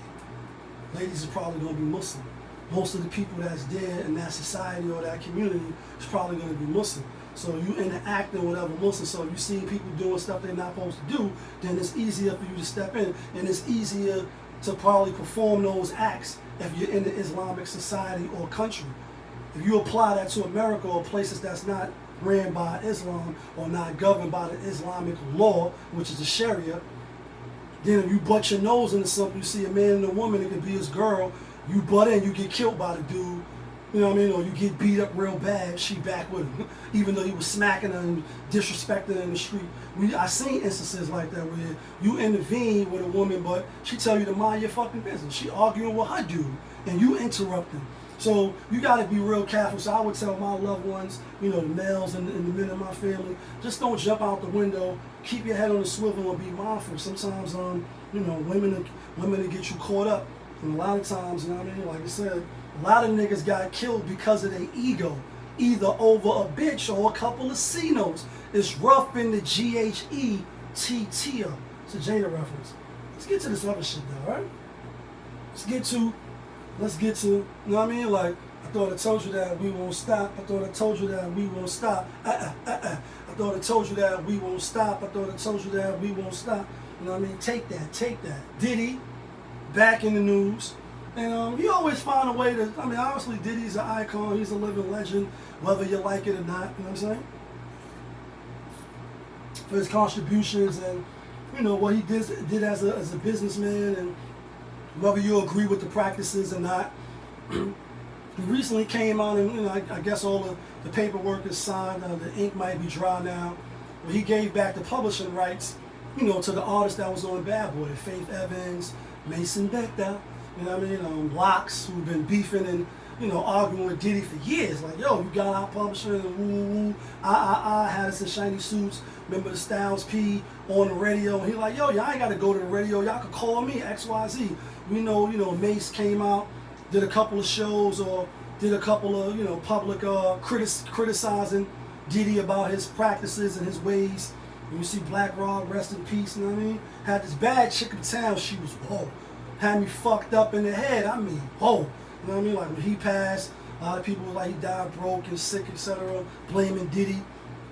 Ladies are probably going to be Muslim. Most of the people that's there in that society or that community is probably going to be Muslim. So you interacting with other Muslims. So if you see people doing stuff they're not supposed to do, then it's easier for you to step in, and it's easier to probably perform those acts if you're in the Islamic society or country. If you apply that to America or places that's not ran by Islam or not governed by the Islamic law, which is the Sharia, then if you butt your nose into something, you see a man and a woman, it could be his girl, You butt in, you get killed by the dude. You know what I mean? Or you get beat up real bad, she back with him. Even though he was smacking her and disrespecting her in the street. I seen instances like that where you intervene with a woman, but she tell you to mind your fucking business. She arguing with her dude, and you interrupting. So you got to be real careful. So I would tell my loved ones, you know, the males and the men in my family, just don't jump out the window. Keep your head on the swivel and be mindful. Sometimes, you know, women will get you caught up. And a lot of times, you know what I mean? Like I said, a lot of niggas got killed because of their ego, either over a bitch or a couple of C notes. It's rough in the GHETT. It's a Jada reference. Let's get to this other shit though, right? Let's get to, you know what I mean? Like, I thought I told you that we won't stop. I thought I told you that we won't stop. I thought I told you that we won't stop. I thought I told you that we won't stop. You know what I mean? Take that. Diddy, back in the news. And he always find a way to, I mean, obviously Diddy's an icon. He's a living legend, whether you like it or not. You know what I'm saying? For his contributions and, you know, what he did as a businessman, and whether you agree with the practices or not. He recently came out and, you know, I guess all the paperwork is signed. The ink might be dry now. But he gave back the publishing rights, you know, to the artists that was on Bad Boy. Faith Evans, Mason Bector, you know what I mean? Locks, who've been beefing and, you know, arguing with Diddy for years. Like, yo, you got our publisher and woo, I had us in shiny suits. Remember the Styles P on the radio? And he like, yo, y'all ain't got to go to the radio. Y'all could call me, XYZ. We know, you know, Mace came out, did a couple of shows or did a couple of, you know, public criticizing Diddy about his practices and his ways. And you see Black Rod, rest in peace, you know what I mean? Had this bad chick in town, she was, whoa. Had me fucked up in the head, I mean, whoa. You know what I mean? Like when he passed, a lot of people were like he died broke and sick, etc., blaming Diddy.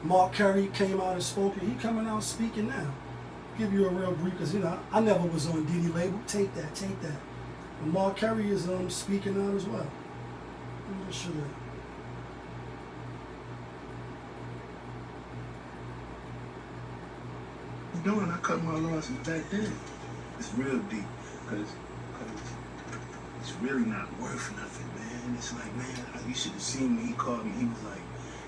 Mark Curry came out and spoke, and he coming out speaking now. Give you a real brief, because, you know, I never was on Diddy label. Take that. And Mark Curry is speaking out as well. Let me show you. Doing, I cut my losses back then. It's real deep, because it's really not worth nothing, man. It's like, man, you should have seen me. He called me. He was like,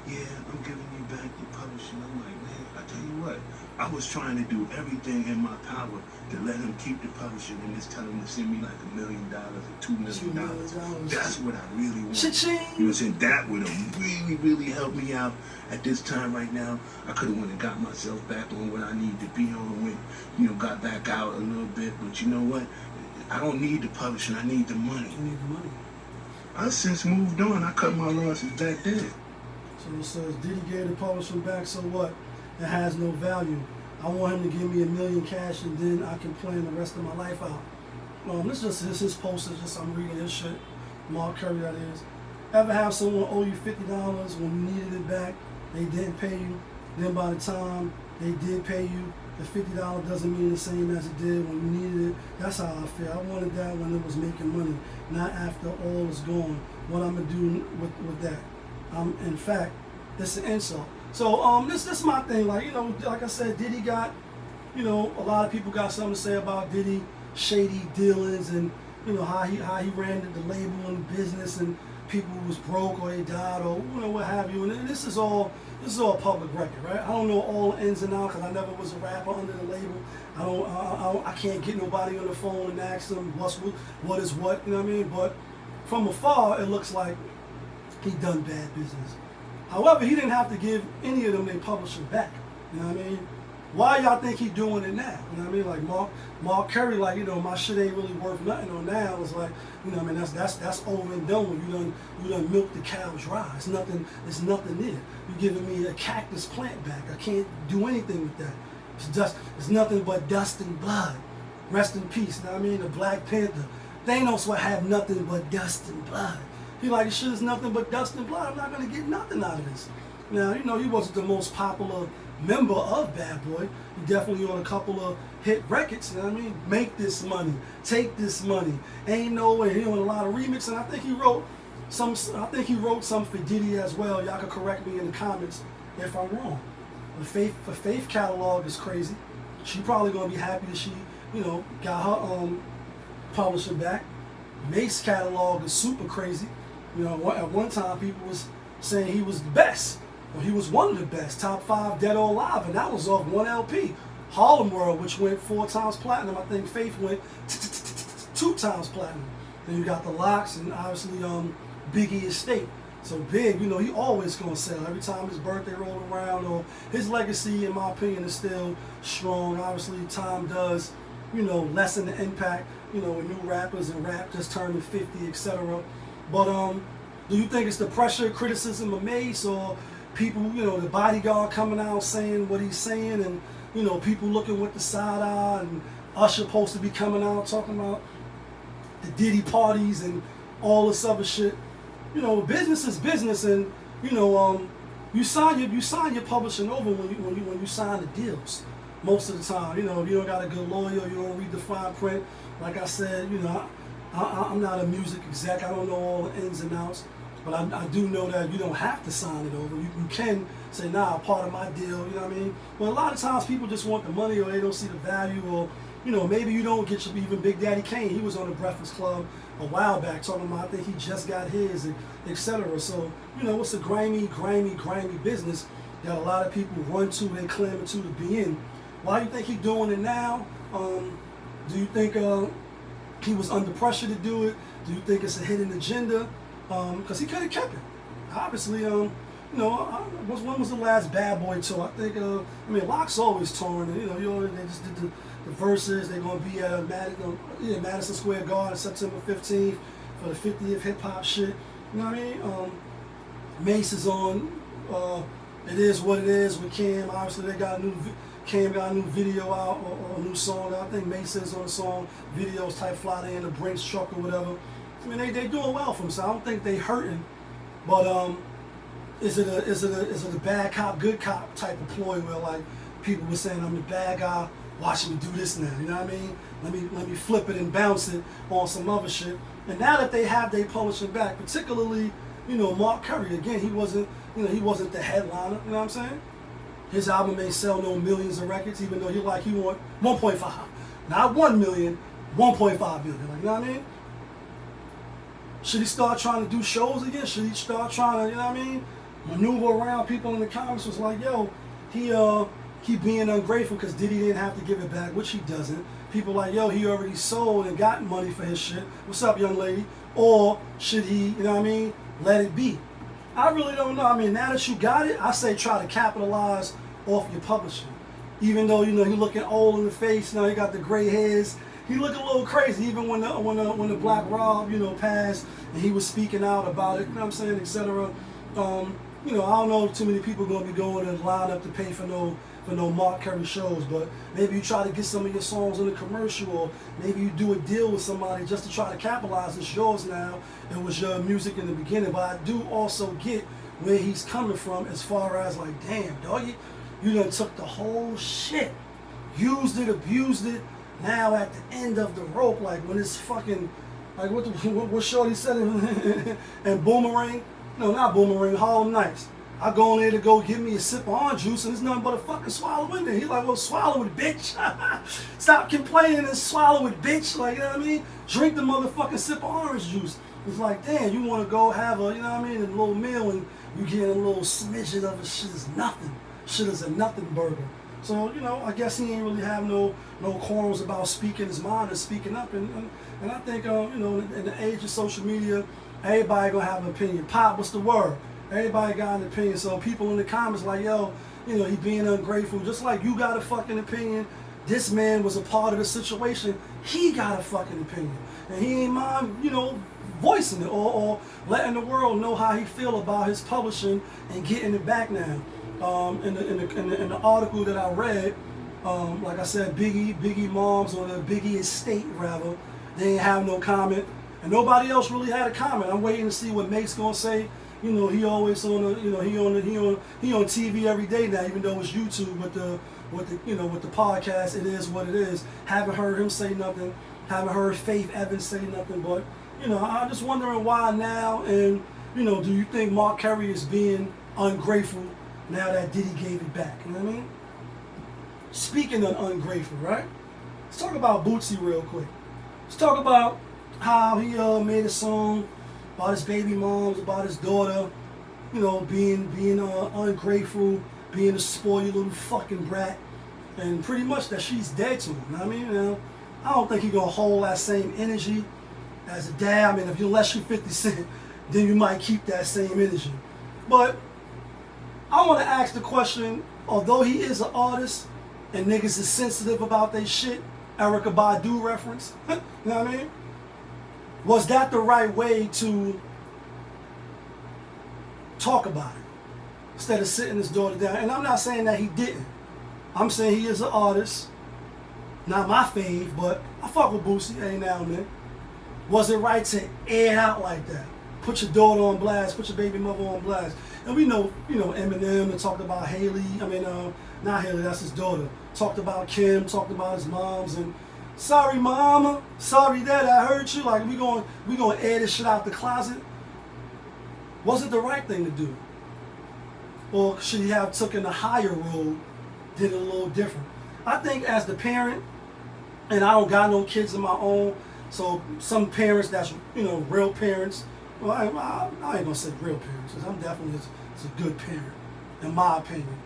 yeah, I'm giving you back your publishing. I'm like, man, I tell you what, I was trying to do everything in my power to let him keep the publishing and just tell him to send me like $1 million or $2 million. That's what I really want. Cha-ching. You know what I'm saying? That would have really, really helped me out at this time right now. I could have went and got myself back on what I need to be on, went, you know, got back out a little bit. But you know what? I don't need the publishing. I need the money. You need the money. I since moved on. I cut my losses back then. So it says, Diddy gave the publishing back, so what? It has no value. I want him to give me $1 million cash and then I can plan the rest of my life out. This is his post, I'm reading his shit. Mark Curry, that is. Ever have someone owe you $50 when you needed it back, they didn't pay you, then by the time they did pay you, the $50 doesn't mean the same as it did when you needed it. That's how I feel. I wanted that when it was making money, not after all is gone. What I'm gonna do with that? In fact, it's an insult. So this is my thing. Like, you know, like I said, Diddy got, you know, a lot of people got something to say about Diddy, shady dealings, and, you know, how he ran the label and business, and people who was broke or they died or, you know, what have you. And this is all public record, right? I don't know all the ins and outs because I never was a rapper under the label. I can't get nobody on the phone and ask them what is what, you know what I mean? But from afar, it looks like he done bad business. However, he didn't have to give any of them their publishing back. You know what I mean? Why y'all think he doing it now? You know what I mean? Like Mark Curry, like, you know, my shit ain't really worth nothing on now. It's like, you know what I mean, that's over and done with. You done milked the cow dry. It's nothing there. You giving me a cactus plant back. I can't do anything with that. It's nothing but dust and blood. Rest in peace. You know what I mean? The Black Panther. Thanos would have nothing but dust and blood. He like, this shit is nothing but dust and blood. I'm not gonna get nothing out of this. Now, you know, he wasn't the most popular member of Bad Boy. He definitely on a couple of hit records, you know what I mean? Make this money, take this money. Ain't no way. He on a lot of remixes, and I think he wrote some for Diddy as well. Y'all can correct me in the comments if I'm wrong. The Faith catalog is crazy. She probably gonna be happy that she, you know, got her publishing back. Mace catalog is super crazy. You know, at one time people was saying he was the best. Well, he was one of the best, top 5 dead or alive, and that was off one LP. Harlem World, which went 4 times platinum. I think Faith went 2 times platinum. Then you got the Locks and obviously Biggie Estate. So Big, you know, he always gonna sell every time his birthday roll around. Or his legacy, in my opinion, is still strong. Obviously, time does, you know, lessen the impact. You know, with new rappers and rap just turning 50, etc. But do you think it's the pressure, criticism of Mace, or people, you know, the bodyguard coming out saying what he's saying, and you know, people looking with the side eye, and Usher supposed to be coming out talking about the Diddy parties and all this other shit? You know, business is business, and you know, you sign your publishing over when you sign the deals. Most of the time, you know, if you don't got a good lawyer, you don't read the fine print. Like I said, you know, I'm not a music exec. I don't know all the ins and outs, but I do know that you don't have to sign it over. You can say, nah, part of my deal. You know what I mean? But a lot of times people just want the money, or they don't see the value, or you know, maybe you don't get your, even Big Daddy Kane. He was on the Breakfast Club a while back talking about, I think he just got his, etc. So, you know, it's a grimy business that a lot of people run to and clamor to be in. Why do you think he's doing it now? Do you think he was under pressure to do it? Do you think it's a hidden agenda? Because he could have kept it. Obviously, you know, when was the last Bad Boy tour? I think, I mean, Locke's always touring. And, you know, they just did the verses. They're going to be at Madison Square Garden September 15th for the 50th hip hop shit. You know what I mean? Mace is on. It Is What It Is with Cam. Obviously, Cam got a new video out, or a new song. I think Mace is on the song. Videos type Fly Day in the Brinks truck or whatever. I mean, they doing well for them, so I don't think they hurting. But is it a bad cop, good cop type of ploy where like people were saying I'm the bad guy, watch me do this now, you know what I mean? Let me flip it and bounce it on some other shit. And now that they have their publishing back, particularly, you know, Mark Curry, again, he wasn't the headliner, you know what I'm saying? His album ain't sell no millions of records, even though he want 1.5. Not 1 million, 1.5 million, like, you know what I mean? Should he start trying to do shows again? Should he start trying to, you know what I mean, maneuver around? People in the comments was like, yo, he being ungrateful because Diddy didn't have to give it back, which he doesn't. People like, yo, he already sold and got money for his shit. What's up, young lady? Or should he, you know what I mean, let it be? I really don't know. I mean, now that you got it, I say try to capitalize off your publishing. Even though, you know, he looking old in the face, now he got the gray hairs. He looked a little crazy even when the Black Rob, you know, passed and he was speaking out about it, you know what I'm saying, etc. You know, I don't know if too many people gonna be going and line up to pay for no Mark Curry shows, but maybe you try to get some of your songs in a commercial, or maybe you do a deal with somebody just to try to capitalize. It's yours now. It was your music in the beginning, but I do also get where he's coming from as far as like, damn, dog, you done took the whole shit, used it, abused it. Now at the end of the rope, like when it's fucking, like what Shorty said and Boomerang, no, not Boomerang, Harlem Nights. I go in there to go give me a sip of orange juice and there's nothing but a fucking swallow in there. He's like, well, swallow it, bitch. Stop complaining and swallow it, bitch. Like, you know what I mean? Drink the motherfucking sip of orange juice. It's like, damn, you want to go have a, you know what I mean, a little meal and you get a little smidgen of it. Shit is nothing. Shit is a nothing burger. So, you know, I guess he ain't really have no quarrels about speaking his mind and speaking up. And I think, you know, in the age of social media, everybody gonna have an opinion. Pop, what's the word? Everybody got an opinion. So people in the comments like, yo, you know, he being ungrateful. Just like you got a fucking opinion, this man was a part of the situation. He got a fucking opinion. And he ain't mind, you know, voicing it or letting the world know how he feel about his publishing and getting it back now. In the article that I read, like I said, Biggie moms, or the Biggie estate rather, they ain't have no comment, and nobody else really had a comment. I'm waiting to see what Mace gonna say. You know, he always on the, you know, he on TV every day now, even though it's YouTube with the podcast. It is what it is. Haven't heard him say nothing. Haven't heard Faith Evans say nothing. But you know, I'm just wondering why now. And you know, do you think Mark Curry is being ungrateful now that Diddy gave it back? You know what I mean? Speaking of ungrateful, right? Let's talk about BouT real quick. Let's talk about how he made a song about his baby moms, about his daughter, you know, being ungrateful, being a spoiled little fucking brat, and pretty much that she's dead to him. You know what I mean? You know, I don't think he gonna hold that same energy as a dad. I mean, if you unless you 50 Cent, then you might keep that same energy. But I want to ask the question: although he is an artist and niggas is sensitive about their shit, Erykah Badu reference, you know what I mean? Was that the right way to talk about it instead of sitting his daughter down? And I'm not saying that he didn't. I'm saying he is an artist. Not my fave, but I fuck with Boosie every now and then. Was it right to air it out like that? Put your daughter on blast, put your baby mother on blast. And we know, you know, Eminem that talked about Haley, not Haley, that's his daughter. Talked about Kim, talked about his moms, and sorry mama, sorry dad, I hurt you. Like we gonna air this shit out the closet. Was it the right thing to do? Or should he have taken a higher road, did it a little different? I think as the parent, and I don't got no kids of my own, so some parents that's, you know, real parents, well, I ain't gonna say real parents, because I'm definitely a good parent, in my opinion.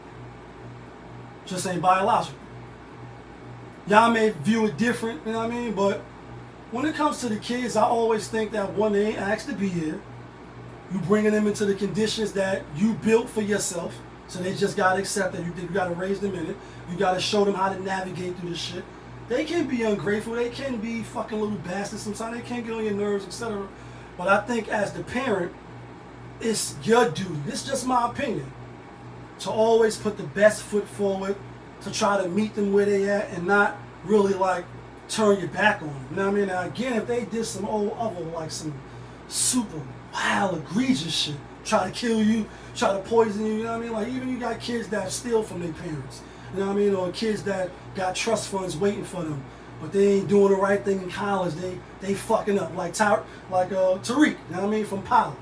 Just ain't biological. Y'all may view it different, you know what I mean? But when it comes to the kids, I always think that one, they ain't asked to be here. You bringing them into the conditions that you built for yourself, so they just gotta accept that you gotta raise them in it. You gotta show them how to navigate through this shit. They can be ungrateful, they can be fucking little bastards sometimes, they can get on your nerves, etc. But I think as the parent, it's your duty, it's just my opinion, to always put the best foot forward, to try to meet them where they at and not really like turn your back on them. You know what I mean? Now again, if they did some old other, like some super wild, egregious shit, try to kill you, try to poison you, you know what I mean? Like even you got kids that steal from their parents, you know what I mean? Or kids that got trust funds waiting for them, but they ain't doing the right thing in college, they fucking up. Like Tariq, you know what I mean, from Power.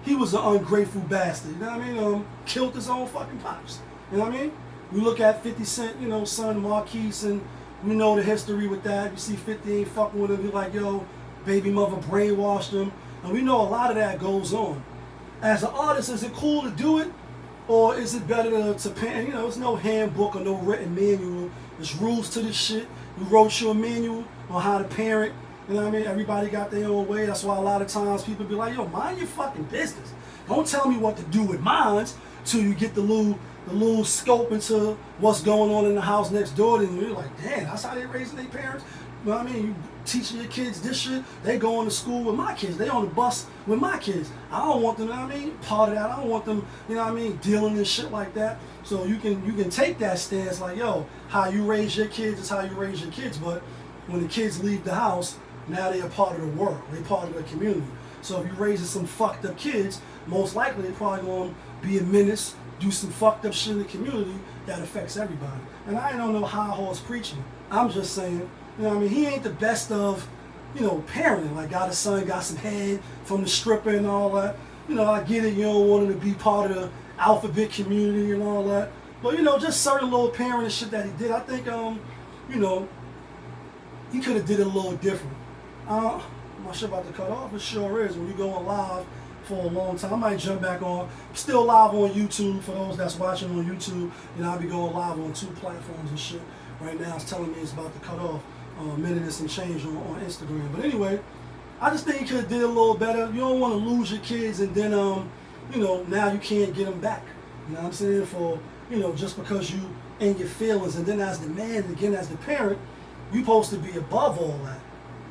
He was an ungrateful bastard, you know what I mean? Killed his own fucking pops, you know what I mean? We look at 50 Cent, you know, son Marquise, and we know the history with that. You see 50 ain't fucking with him, he like, yo, baby mother brainwashed him. And we know a lot of that goes on. As an artist, is it cool to do it? Or is it better to pay? You know, there's no handbook or no written manual. There's rules to this shit. You wrote you a manual on how to parent. You know what I mean? Everybody got their own way. That's why a lot of times people be like, yo, mind your fucking business. Don't tell me what to do with mine till you get the little scope into what's going on in the house next door to you. You're like, damn, that's how they raising their parents? You know what I mean? You teaching your kids this shit, they going to school with my kids. They on the bus with my kids. I don't want them, you know what I mean, part of that. I don't want them, you know what I mean, dealing in shit like that. So you can take that stance like, yo, how you raise your kids is how you raise your kids. But when the kids leave the house, now they're a part of the world. They're part of the community. So if you're raising some fucked up kids, most likely they're probably going to be a menace, do some fucked up shit in the community that affects everybody. And I don't know high horse preaching. I'm just saying, you know what I mean, he ain't the best of, you know, parenting. Like got a son, got some head from the stripper and all that. You know, I get it, you don't want him to be part of the alphabet community and all that. But, you know, just certain little parenting shit that he did, I think, you know, he could have did it a little different. My shit about to cut off, it sure is. When you go on live for a long time, I might jump back on. I'm still live on YouTube for those that's watching on YouTube. You know, I'll be going live on 2 platforms and shit. Right now, it's telling me it's about to cut off. A minute and some change on Instagram. But anyway, I just think you could have did a little better. You don't want to lose your kids and then, you know, now you can't get them back. You know what I'm saying? For, you know, just because you in your feelings. And then as the man, again, as the parent, you're supposed to be above all that.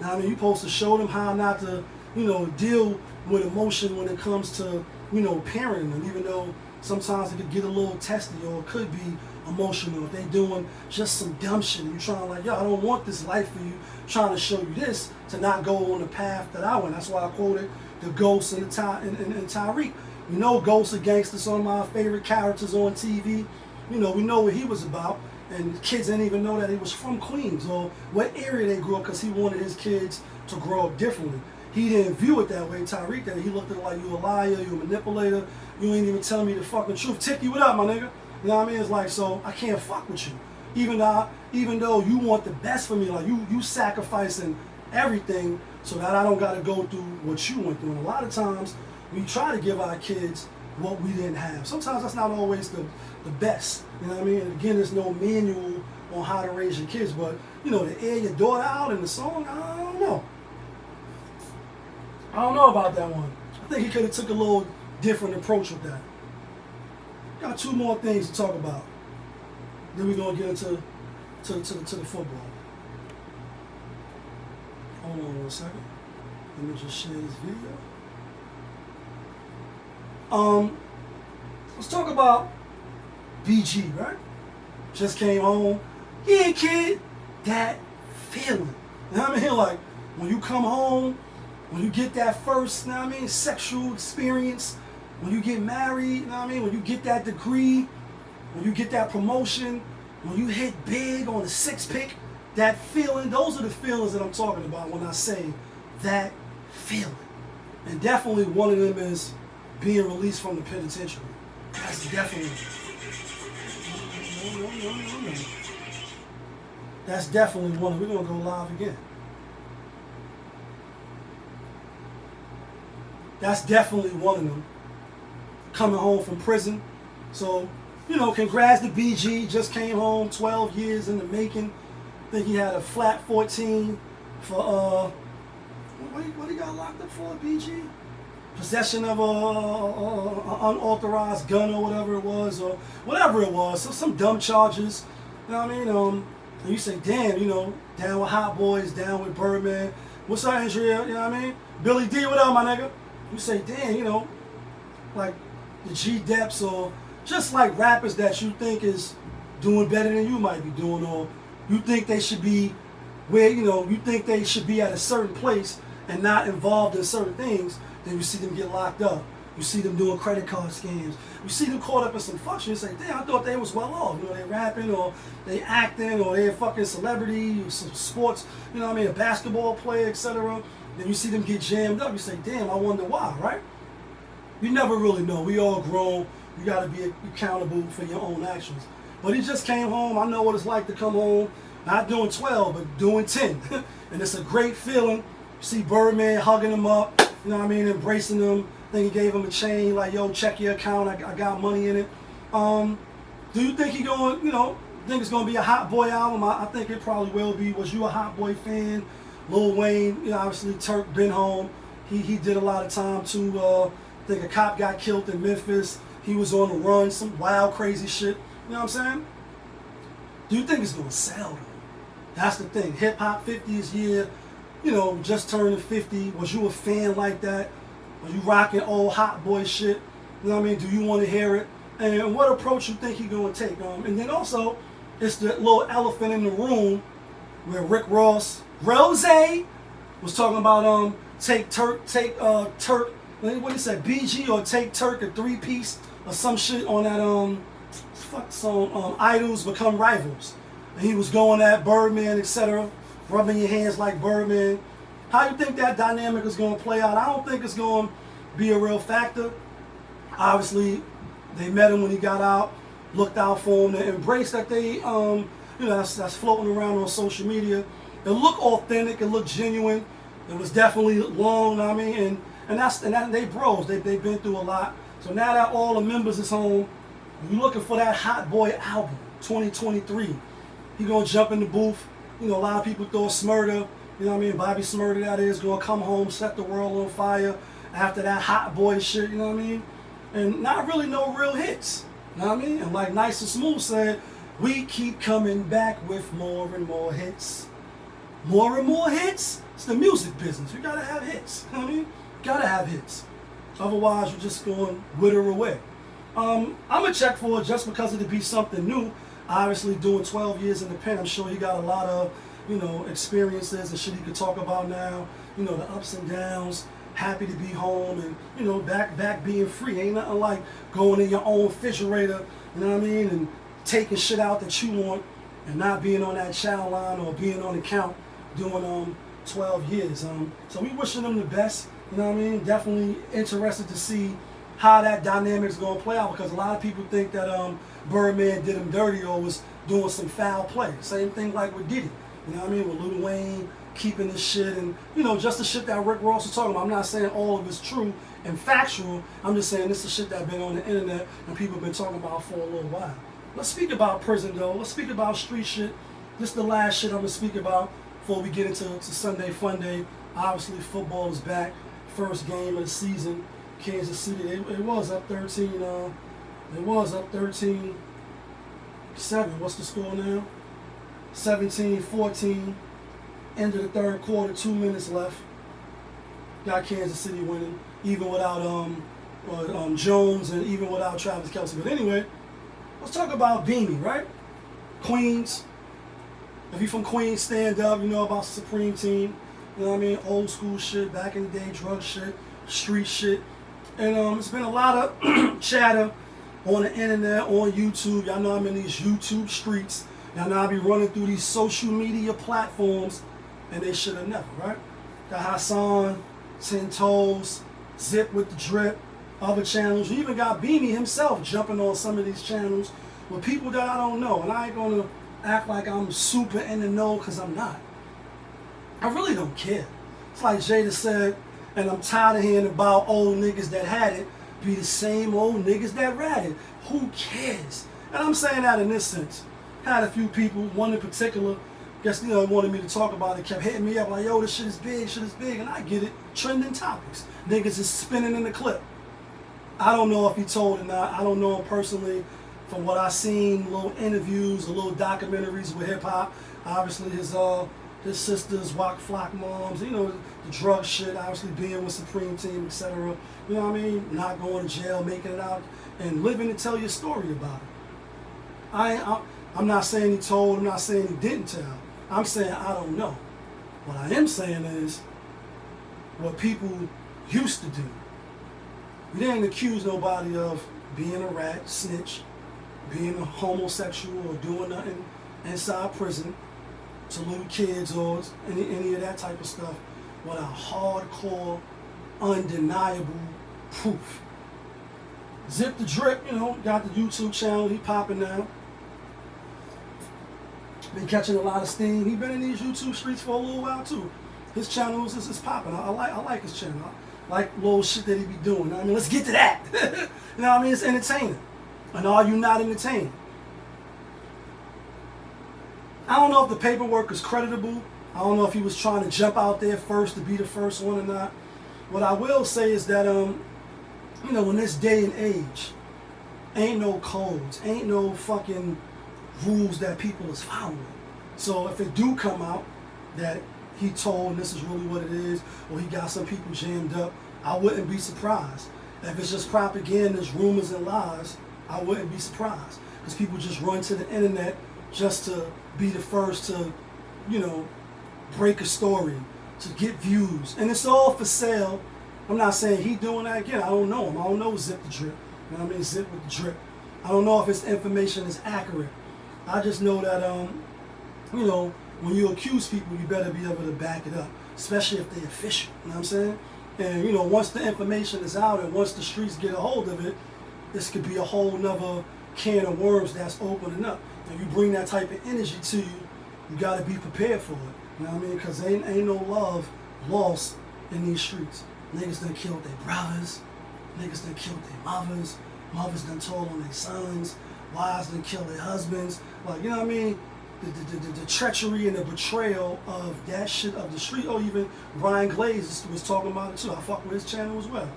Now, I mean, you're supposed to show them how not to, you know, deal with emotion when it comes to, you know, parenting them, even though sometimes it could get a little testy or it could be emotional. If they doing just some dumb shit and you're trying like, yo, I don't want this life for you, trying to show you this to not go on the path that I went. That's why I quoted the Ghost and Tariq. We know Ghost a gangster, some of my favorite characters on TV. You know, we know what he was about. And kids didn't even know that he was from Queens or what area they grew up because he wanted his kids to grow up differently. He didn't view it that way, Tariq, that he looked at it like you a liar, you a manipulator, you ain't even telling me the fucking truth. Ticky, what up, my nigga? You know what I mean? It's like, so I can't fuck with you. Even though you want the best for me, like you sacrificing everything so that I don't got to go through what you went through. And a lot of times we try to give our kids what we didn't have. Sometimes that's not always the best. You know what I mean? And again, there's no manual on how to raise your kids, but you know, to air your daughter out in the song, I don't know. I don't know about that one. I think he could have took a little different approach with that. Got two more things to talk about. Then we're gonna get into the football. Hold on 1 second. Let me just share this video. Let's talk about BG, right? Just came home. Yeah, kid, that feeling. You know what I mean? Like, when you come home, when you get that first, you know what I mean, sexual experience, when you get married, you know what I mean, when you get that degree, when you get that promotion, when you hit big on the six-pick, that feeling, those are the feelings that I'm talking about when I say that feeling. And definitely one of them is being released from the penitentiary. That's definitely... No. That's definitely one. We're going to go live again. That's definitely one of them. Coming home from prison. So, you know, congrats to BG. Just came home, 12 years in the making. I think he had a flat 14 for, what he got locked up for, BG? Possession of a unauthorized gun or whatever it was, so some dumb charges. You know what I mean? And you say, damn, you know, down with Hot Boys, down with Birdman. What's up, Andrea? You know what I mean? Billy D, what up, my nigga? You say, damn, you know, like the G-Deps or just like rappers that you think is doing better than you might be doing, or you think they should be where, you know, you think they should be at a certain place and not involved in certain things. Then you see them get locked up. You see them doing credit card scams. You see them caught up in some fuck shit. You say, damn, I thought they was well off. You know, they rapping or they acting or they a fucking celebrity, some sports, you know what I mean, a basketball player, etc. Then you see them get jammed up. You say, damn, I wonder why, right? You never really know. We all grown. You got to be accountable for your own actions. But he just came home. I know what it's like to come home, not doing 12, but doing 10. And it's a great feeling. You see Birdman hugging him up. You know what I mean, embracing him. Then he gave him a chain, like, yo, check your account, I got money in it. Do you think he going, you know, think it's going to be a Hot Boy album? I think it probably will be. Was you a Hot Boy fan? Lil Wayne, you know, obviously Turk been home. He did a lot of time too. I think a cop got killed in Memphis. He was on the run, some wild, crazy shit. You know what I'm saying? Do you think it's going to sell, though? That's the thing. Hip-hop 50th year, you know, just turning 50. Was you a fan like that? Are you rocking old Hot Boy shit? You know what I mean? Do you want to hear it? And what approach you think he's going to take? And then also, it's the little elephant in the room where Rick Ross, Rose, was talking about take Turk, what he said, BG or take Turk a 3-piece or some shit on that fuck song, Idols Become Rivals. And he was going at Birdman, etc., rubbing your hands like Birdman. How you think that dynamic is going to play out? I don't think it's going to be a real factor. Obviously, they met him when he got out, looked out for him, they embraced that they, you know, that's floating around on social media. It looked authentic, it looked genuine. It was definitely long, I mean, and they bros. They've been through a lot. So now that all the members is home, you're looking for that Hot Boy album, 2023. He gonna jump in the booth. You know, a lot of people throw Smurda. You know what I mean? Bobby Smurda, that is, gonna come home, set the world on fire after that Hot Boy shit, you know what I mean? And not really no real hits, you know what I mean? And like Nice and Smooth said, we keep coming back with more and more hits. More and more hits? It's the music business. You gotta have hits, you know what I mean? Gotta have hits. Otherwise, you're just going to wither away. I'm gonna check for it just because it'd be something new. Obviously, doing 12 years in the pen, I'm sure he got a lot of, you know, experiences and shit he could talk about now. You know, the ups and downs, happy to be home and, you know, back being free. Ain't nothing like going in your own refrigerator, you know what I mean, and taking shit out that you want and not being on that channel line or being on the count doing 12 years. So we wishing them the best, you know what I mean? Definitely interested to see how that dynamic is going to play out, because a lot of people think that Birdman did him dirty or was doing some foul play. Same thing like with Diddy. You know what I mean? With Lil Wayne keeping this shit and, you know, just the shit that Rick Ross was talking about. I'm not saying all of it's true and factual. I'm just saying this is shit that's been on the internet and people have been talking about for a little while. Let's speak about prison, though. Let's speak about street shit. This is the last shit I'm going to speak about before we get into Sunday Fun Day. Obviously, football is back. First game of the season. Kansas City, it was up 13. It was up 13-7. What's the score now? 17-14. End of the third quarter, 2 minutes left. Got Kansas City winning, even without Jones and even without Travis Kelce. But anyway, let's talk about Beanie, right? Queens. If you from Queens, stand up. You know about the Supreme Team. You know what I mean? Old school shit, back in the day, drug shit, street shit. And it's been a lot of chatter on the internet, on YouTube. Y'all know I'm in these YouTube streets. Y'all know I be running through these social media platforms, and they should have never, right? Got Hassan, 10 Toes, Zip with the Drip, other channels. You even got Beanie himself jumping on some of these channels with people that I don't know. And I ain't gonna act like I'm super in the know, because I'm not. I really don't care. It's like Jada said, and I'm tired of hearing about old niggas that had it be the same old niggas that ratted. Who cares? And I'm saying that in this sense. Had a few people, one in particular, guess you know, wanted me to talk about it, kept hitting me up like, yo, this shit is big, and I get it. Trending topics. Niggas is spinning in the clip. I don't know if he told or not. I don't know him personally. From what I seen, little interviews, little documentaries with hip hop. Obviously his sisters, WhaT flock moms, you know, the drug shit, obviously being with Supreme Team, etc. You know what I mean? Not going to jail, making it out, and living to tell your story about it. I'm not saying he told, I'm not saying he didn't tell. I'm saying I don't know. What I am saying is what people used to do. We didn't accuse nobody of being a rat, snitch, being a homosexual, or doing nothing inside prison to little kids or any of that type of stuff without hardcore, undeniable proof. Zip the Drip, you know, got the YouTube channel, he popping now. Been catching a lot of steam. He been in these YouTube streets for a little while too. His channel is popping. I like his channel. I like little shit that he be doing. I mean, let's get to that. You know what I mean? It's entertaining. And are you not entertained? I don't know if the paperwork is creditable. I don't know if he was trying to jump out there first to be the first one or not. What I will say is that, you know, in this day and age, ain't no codes, ain't no fucking rules that people is following. So if it do come out that he told and this is really what it is, or he got some people jammed up, I wouldn't be surprised. If it's just propaganda, rumors and lies, I wouldn't be surprised. Because people just run to the internet just to be the first to, you know, break a story, to get views. And it's all for sale. I'm not saying he doing that again. I don't know him. I don't know Zip the Drip. You know what I mean? Zip with the Drip. I don't know if his information is accurate. I just know that, you know, when you accuse people, you better be able to back it up, especially if they're official. You know what I'm saying? And, you know, once the information is out and once the streets get a hold of it, this could be a whole nother can of worms that's opening up. And you bring that type of energy to you, you got to be prepared for it. You know what I mean? Because ain't no love lost in these streets. Niggas done killed their brothers. Niggas done killed their mothers. Mothers done told on their sons. Wives done killed their husbands. Like, you know what I mean? The treachery and the betrayal of that shit of the street. Oh, even Ryan Glaze was talking about it too. I fuck with his channel as well.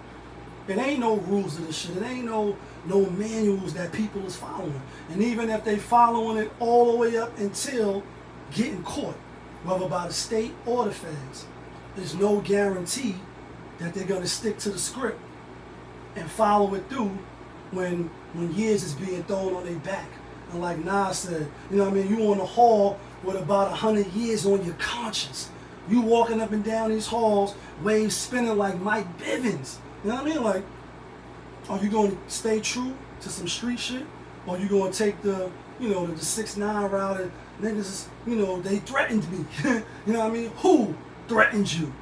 It ain't no rules of this shit. It ain't no manuals that people is following. And even if they following it all the way up until getting caught, whether by the state or the feds, there's no guarantee that they're gonna stick to the script and follow it through when years is being thrown on their back. And like Nas said, you know what I mean, you on the hall with about 100 years on your conscience. You walking up and down these halls, waves spinning like Mike Bivins. You know what I mean? Like, are you going to stay true to some street shit? Or you going to take the, you know, the 6ix9ine route and niggas, you know, they threatened me. You know what I mean? Who threatened you?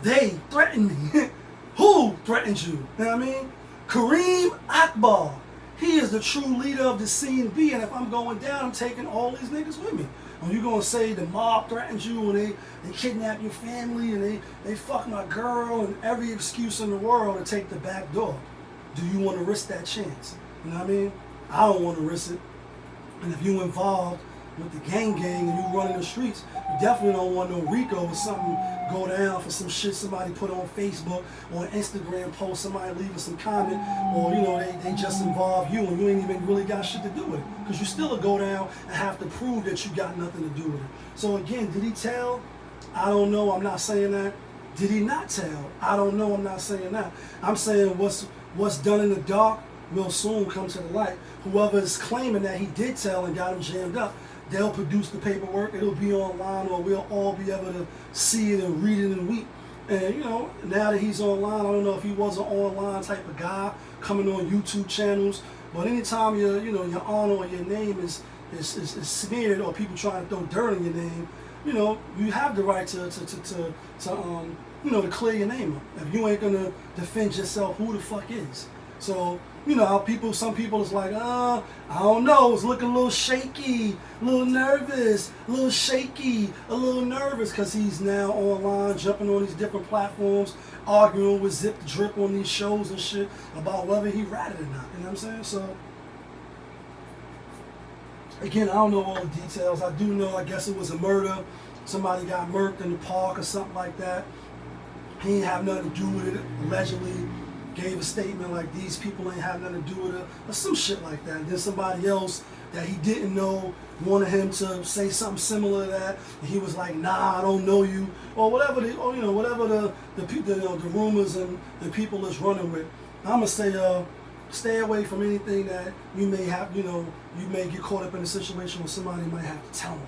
They threatened me. Who threatened you? You know what I mean? Kareem Akbar. He is the true leader of the C and B, and if I'm going down, I'm taking all these niggas with me. When you gonna say the mob threatened you and they kidnap your family and they fuck my girl and every excuse in the world to take the back door, do you want to risk that chance? You know what I mean? I don't want to risk it. And if you involved with the gang and you running the streets, you definitely don't want no RICO or something go down for some shit somebody put on Facebook or an Instagram post, somebody leaving some comment, or you know they just involve you and you ain't even really got shit to do with it, because you still will go down and have to prove that you got nothing to do with it. So again, did he tell? I don't know. I'm not saying that. Did he not tell? I don't know. I'm not saying that. I'm saying what's done in the dark will soon come to the light. Whoever is claiming that he did tell and got him jammed up, they'll produce the paperwork. It'll be online, or we'll all be able to see it and read it and weep. And you know, now that he's online, I don't know if he was an online type of guy coming on YouTube channels, but anytime your honor or your name is smeared, or people trying to throw dirt in your name, you know, you have the right to clear your name up. If you ain't gonna defend yourself, who the fuck is? So, you know, how some people is like, I don't know, it's looking a little shaky, a little nervous, a little shaky, a little nervous, because he's now online, jumping on these different platforms, arguing with Zip the Drip on these shows and shit about whether he ratted or not, you know what I'm saying? So, again, I don't know all the details. I do know, I guess it was a murder. Somebody got murked in the park or something like that. He ain't have nothing to do with it, allegedly. Gave a statement like these people ain't have nothing to do with it, or some shit like that. And then somebody else that he didn't know wanted him to say something similar to that, and he was like, "Nah, I don't know you," or whatever whatever the rumors and the people is running with. I'm gonna say, stay away from anything that you may have, you may get caught up in a situation where somebody might have to tell on you.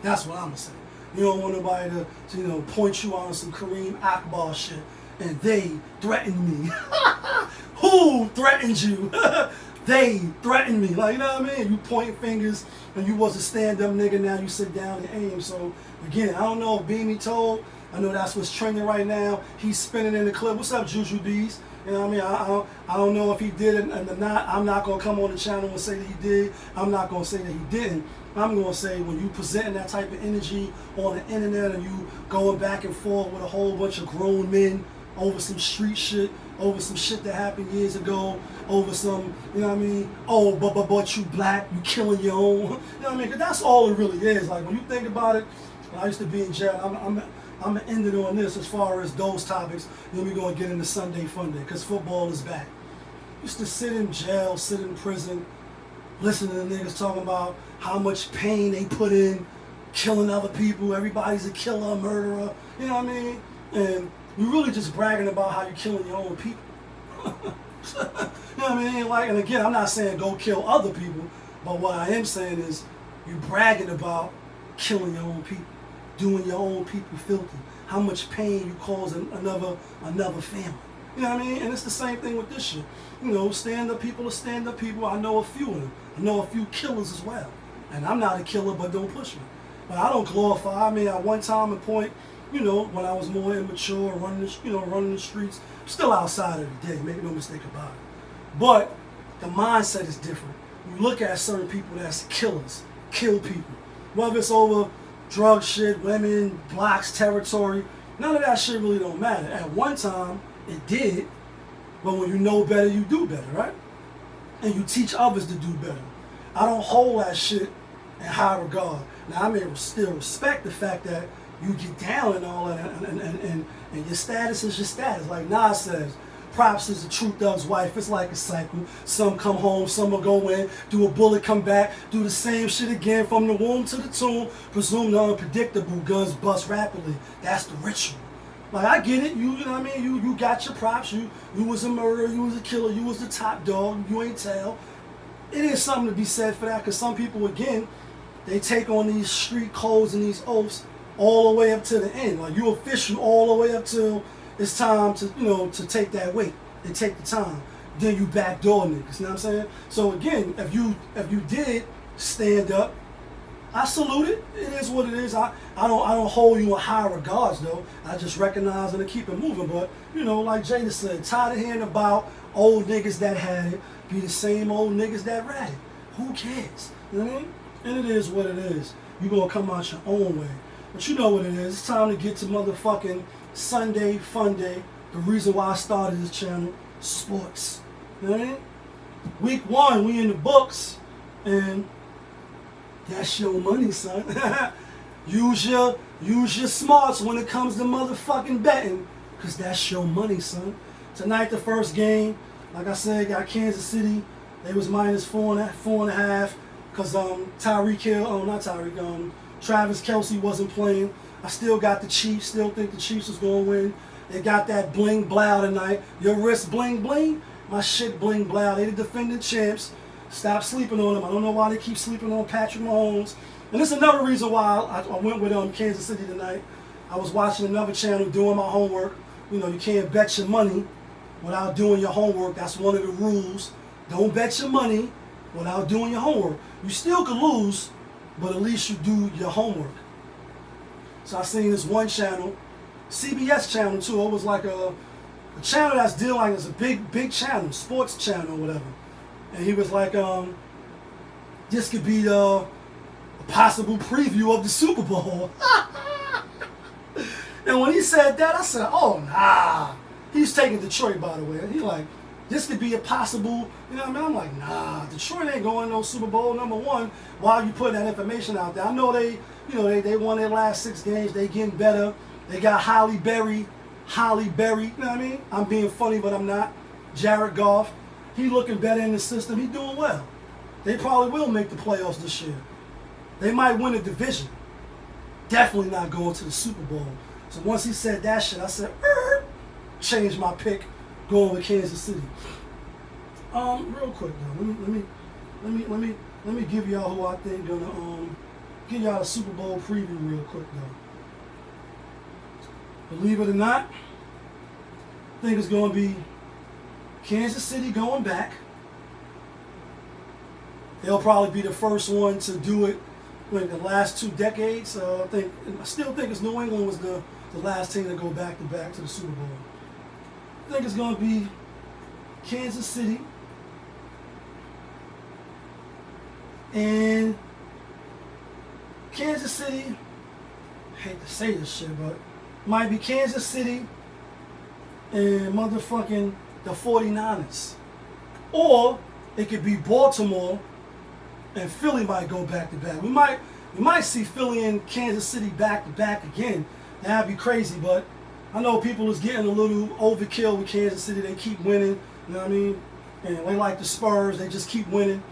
That's what I'm gonna say. You don't want nobody to point you on some Kareem Akbar shit. And they threatened me. Who threatened you? They threatened me. Like, you know what I mean? You point fingers and you was a stand-up nigga, now you sit down and aim. So, again, I don't know if Beanie told. I know that's what's trending right now. He's spinning in the clip. What's up, Juju Bees? You know what I mean? I don't know if he did it or not. I'm not going to come on the channel and say that he did. I'm not going to say that he didn't. I'm going to say when you presenting that type of energy on the internet and you going back and forth with a whole bunch of grown men over some street shit, over some shit that happened years ago, over some, you know what I mean? Oh, but you black, you killing your own. You know what I mean? Because that's all it really is. Like, when you think about it, when I used to be in jail, I'm going to end it on this as far as those topics. Then we're going to get into Sunday Fun Day, because football is back. Used to sit in jail, sit in prison, listen to the niggas talking about how much pain they put in, killing other people, everybody's a killer, a murderer, you know what I mean? And you're really just bragging about how you're killing your own people. You know what I mean? Like, and again, I'm not saying go kill other people, but what I am saying is you're bragging about killing your own people, doing your own people filthy, how much pain you cause another family. You know what I mean? And it's the same thing with this shit. You know, stand-up people are stand-up people. I know a few of them. I know a few killers as well. And I'm not a killer, but don't push me. But I don't glorify. I mean, at one time and point, when I was more immature, running the streets, still outside of the day, make no mistake about it. But the mindset is different. You look at certain people that's killers, kill people. Whether it's over drug shit, women, blocks, territory, none of that shit really don't matter. At one time, it did, but when you know better, you do better, right? And you teach others to do better. I don't hold that shit in high regard. Now, I may still respect the fact that you get down and all that, and your status is your status. Like Nas says, props is the true thug's wife. It's like a cycle. Some come home, some will go in, do a bullet, come back, do the same shit again from the womb to the tomb. Presume the unpredictable, guns bust rapidly. That's the ritual. Like, I get it. You know what I mean? You got your props. You was a murderer. You was a killer. You was the top dog. You ain't tell. It is something to be said for that, because some people, again, they take on these street codes and these oaths all the way up to the end. Like, you official all the way up till it's time to, to take that weight. They take the time. Then you backdoor niggas. You know what I'm saying? So again, if you did stand up, I salute it. It is what it is. I don't hold you in high regards though. I just recognize and keep it moving. But like Jada said, tired of hearing about old niggas that had it be the same old niggas that ratted. Who cares? You know what I mean? And it is what it is. you're going to come out your own way. But you know what it is. It's time to get to motherfucking Sunday Fun Day. The reason why I started this channel, sports. You know what I mean? Week 1, we in the books. And that's your money, son. use your smarts when it comes to motherfucking betting. Because that's your money, son. Tonight, the first game, like I said, got Kansas City. They was minus 4.5 because Travis Kelce wasn't playing. I still got the Chiefs. Still think the Chiefs was going to win. They got that bling blow tonight. Your wrist bling bling. My shit bling blow. They the defending champs. Stop sleeping on them. I don't know why they keep sleeping on Patrick Mahomes. And this is another reason why I went with Kansas City tonight. I was watching another channel doing my homework. You know, you can't bet your money without doing your homework. That's one of the rules. Don't bet your money without doing your homework. You still could lose, but at least you do your homework. So I seen this one channel, CBS channel too. It was like a channel that's dealing like it's a big channel, sports channel or whatever. And he was like, this could be a possible preview of the Super Bowl. And when he said that, I said, oh nah. He's taking Detroit, by the way. He like, this could be a possible, you know what I mean? I'm like, nah, Detroit ain't going no Super Bowl. Number one, why are you putting that information out there? I know they won their last 6 games. They getting better. They got Halle Berry, you know what I mean? I'm being funny, but I'm not. Jared Goff, he looking better in the system. He doing well. They probably will make the playoffs this year. They might win a division. Definitely not going to the Super Bowl. So once he said that shit, I said, change my pick, going with Kansas City. Real quick though, let me give y'all who I think gonna give y'all a Super Bowl preview real quick though. Believe it or not, I think it's gonna be Kansas City going back. They'll probably be the first one to do it in the last 2 decades. I still think it's New England was the last team to go back to the Super Bowl. I think it's going to be Kansas City and Kansas City. I hate to say this shit, but might be Kansas City and motherfucking the 49ers. Or it could be Baltimore and Philly might go back to back. We might see Philly and Kansas City back to back again. That'd be crazy, but I know people is getting a little overkill with Kansas City. They keep winning, you know what I mean? And they like the Spurs, they just keep winning.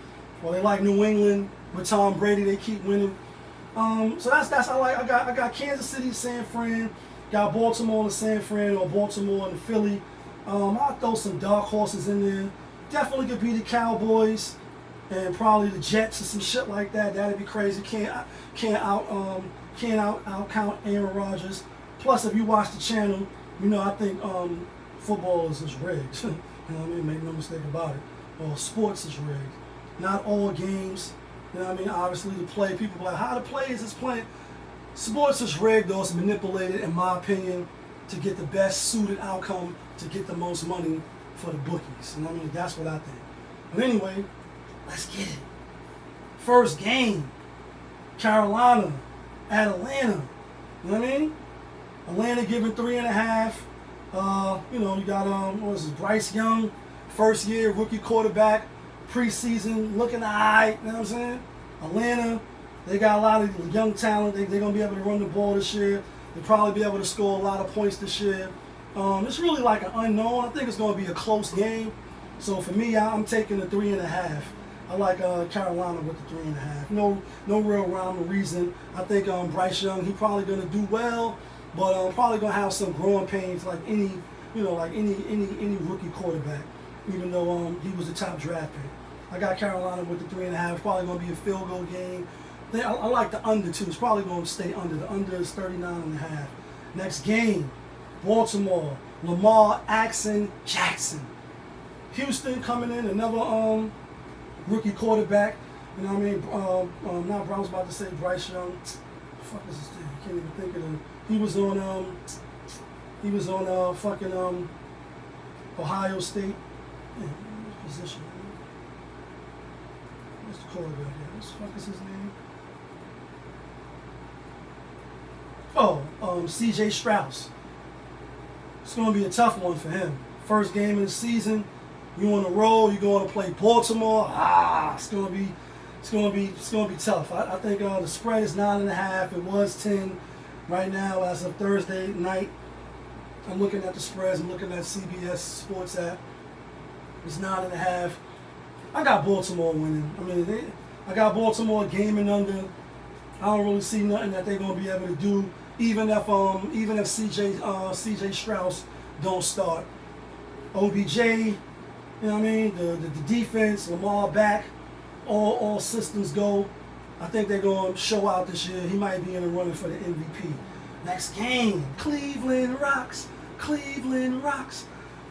Or they like New England with Tom Brady, they keep winning. So that's I like. I got Kansas City, San Fran, got Baltimore and San Fran, or Baltimore and Philly. I'll throw some dark horses in there. Definitely could be the Cowboys and probably the Jets or some shit like that. That'd be crazy. Can't out count Aaron Rodgers. Plus, if you watch the channel, you know I think football is rigged. You know what I mean? Make no mistake about it. Or sports is rigged. Not all games. You know what I mean? Obviously, the play, people are like, how the players is playing. Sports is rigged, or it's manipulated, in my opinion, to get the best suited outcome, to get the most money for the bookies. You know what I mean? That's what I think. But anyway, let's get it. First game, Carolina at Atlanta. You know what I mean? Atlanta giving 3.5. You know, you got what is it, Bryce Young, first year rookie quarterback, preseason looking alright. You know what I'm saying? Atlanta, they got a lot of young talent. They're gonna be able to run the ball this year. They'll probably be able to score a lot of points this year. It's really like an unknown. I think it's gonna be a close game. So for me, I'm taking the 3.5. I like Carolina with the 3.5. No real rhyme or reason. I think Bryce Young, he probably gonna do well, but probably gonna have some growing pains like any rookie quarterback. Even though he was the top draft pick, I got Carolina with the 3.5. It's probably gonna be a field goal game. I like the under too. It's probably gonna stay under. The under is 39.5. Next game, Baltimore, Lamar Jackson. Houston coming in, another rookie quarterback. You know what I mean? Not I was about to say Bryce Young. Fuck is his name? I can't even think of him. He was on fucking Ohio State. Yeah, what's his position? What's the quarterback here? What the fuck is his name? CJ Strauss. It's going to be a tough one for him. First game of the season, you on the road, you're going to play Baltimore. It's going to be tough. I think the spread is 9.5. It was 10 right now as of Thursday night. I'm looking at the spreads. I'm looking at CBS Sports app. It's 9.5. I got Baltimore winning. I mean, I got Baltimore gaming under. I don't really see nothing that they're going to be able to do, even if CJ Strauss don't start. OBJ, you know what I mean? The defense, Lamar back, all systems go. I think they're going to show out this year. He might be in the running for the MVP. Next game, Cleveland rocks. Cleveland rocks.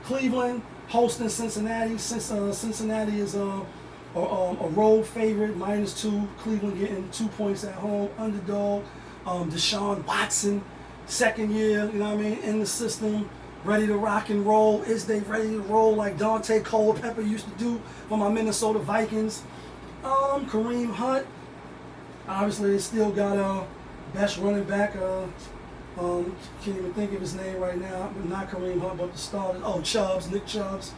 Cleveland hosting Cincinnati. Cincinnati is a road favorite, -2. Cleveland getting 2 points at home. Underdog. Deshaun Watson, second year, you know what I mean, in the system, ready to rock and roll. Is they ready to roll like Dante Culpepper used to do for my Minnesota Vikings? Kareem Hunt. Obviously, they still got best running back. Can't even think of his name right now. But not Kareem Hunt, but the starter. Chubbs, Nick Chubbs.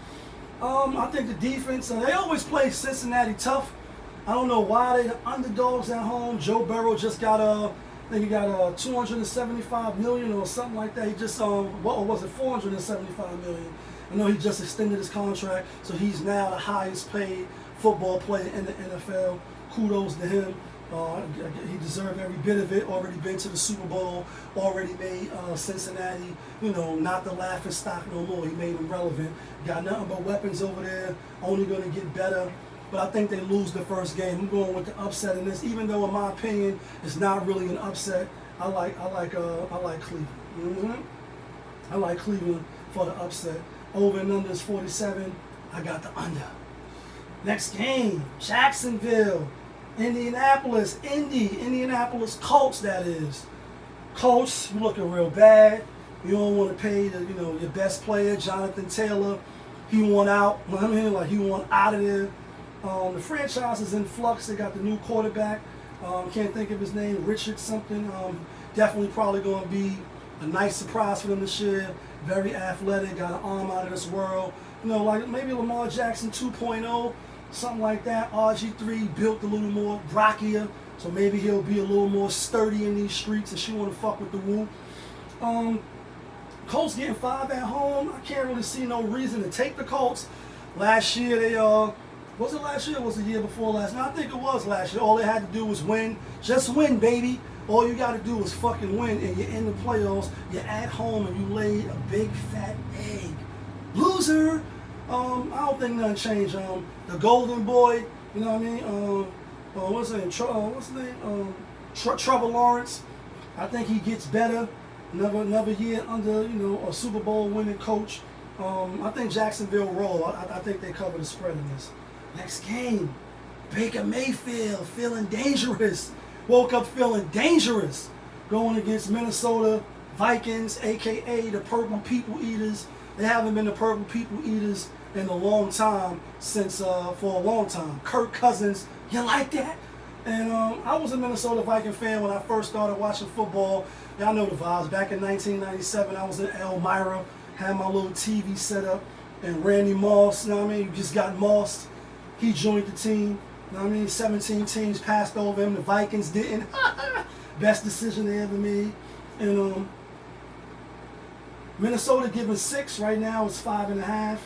I think the defense. They always play Cincinnati tough. I don't know why they the underdogs at home. Joe Burrow just got I think he got $275 million or something like that. He just what was it, $475 million? I know he just extended his contract, so he's now the highest paid football player in the NFL. Kudos to him. He deserved every bit of it. Already been to the Super Bowl. Already made Cincinnati, not the laughing stock no more. He made them relevant. Got nothing but weapons over there. Only going to get better. But I think they lose the first game. I'm going with the upset in this, even though in my opinion it's not really an upset. I like Cleveland. I like Cleveland for the upset. Over and under is 47. I got the under. Next game, Jacksonville, Indianapolis Colts. That is. Colts looking real bad. You don't want to pay your best player, Jonathan Taylor. He won out. He won out of there. The franchise is in flux. They got the new quarterback. Can't think of his name. Richard something. Definitely probably going to be a nice surprise for them this year. Very athletic. Got an arm out of this world. Like maybe Lamar Jackson 2.0, something like that. RG3 built a little more brockier, so maybe he'll be a little more sturdy in these streets if she want to fuck with the woo. Colts getting 5 at home. I can't really see no reason to take the Colts. Last year they was it last year or was it the year before last? No, I think it was last year. All they had to do was win. Just win, baby. All you got to do is fucking win, and you're in the playoffs. You're at home, and you laid a big fat egg. Loser. I don't think nothing changed. The Golden Boy, you know what I mean? What's his name? Trevor Lawrence. I think he gets better. Another year under, a Super Bowl winning coach. I think Jacksonville roll. I think they cover the spread in this. Next game, Baker Mayfield feeling dangerous. Woke up feeling dangerous. Going against Minnesota Vikings, a.k.a. the Purple People Eaters. They haven't been the Purple People Eaters in a long time for a long time. Kirk Cousins, you like that? And I was a Minnesota Viking fan when I first started watching football. Y'all know the vibes. Back in 1997, I was in Elmira, had my little TV set up, and Randy Moss, you know what I mean? You just got mossed. He joined the team. You know what I mean? 17 teams passed over him. The Vikings didn't. Best decision they ever made. And Minnesota giving 6 right now. It's 5.5.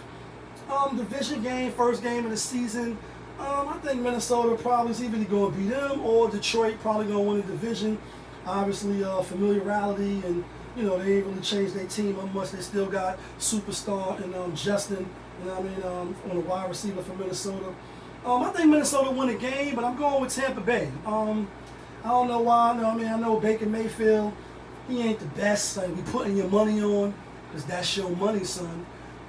Division game, first game of the season. I think Minnesota probably is either going to beat them or Detroit probably going to win the division. Obviously, familiarity and, they ain't really changed their team up much. They still got superstar and Justin, you know what I mean, on the wide receiver for Minnesota. I think Minnesota win the game, but I'm going with Tampa Bay. I don't know why. I know Baker Mayfield, he ain't the best. Like, we putting your money on because that's your money, son.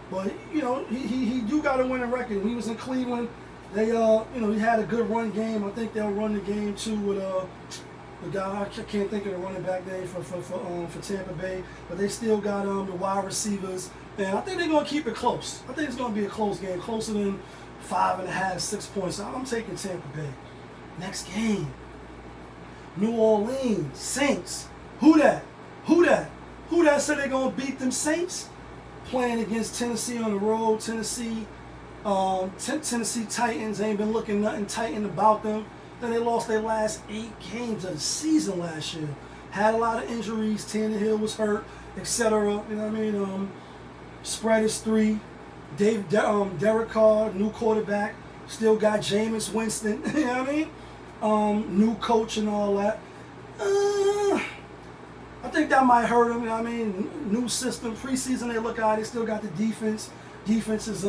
But, he do got a winning record. When he was in Cleveland, they, he had a good run game. I think they'll run the game, too, with the guy, I can't think of the running back name for Tampa Bay. But they still got the wide receivers. And I think they're going to keep it close. I think it's going to be a close game, closer than 5.5, 6 points. I'm taking Tampa Bay. Next game, New Orleans Saints. Who that? say they're gonna beat them Saints, playing against Tennessee on the road. Tennessee Titans ain't been looking nothing Titan about them. Then they lost their last 8 games of the season last year. Had a lot of injuries. Tannehill was hurt, etc. You know what I mean? Spread is 3. Derek Carr, new quarterback. Still got Jameis Winston. You know what I mean? New coach and all that. I think that might hurt them. You know what I mean? New system. Preseason they look out. They still got the defense. Defense is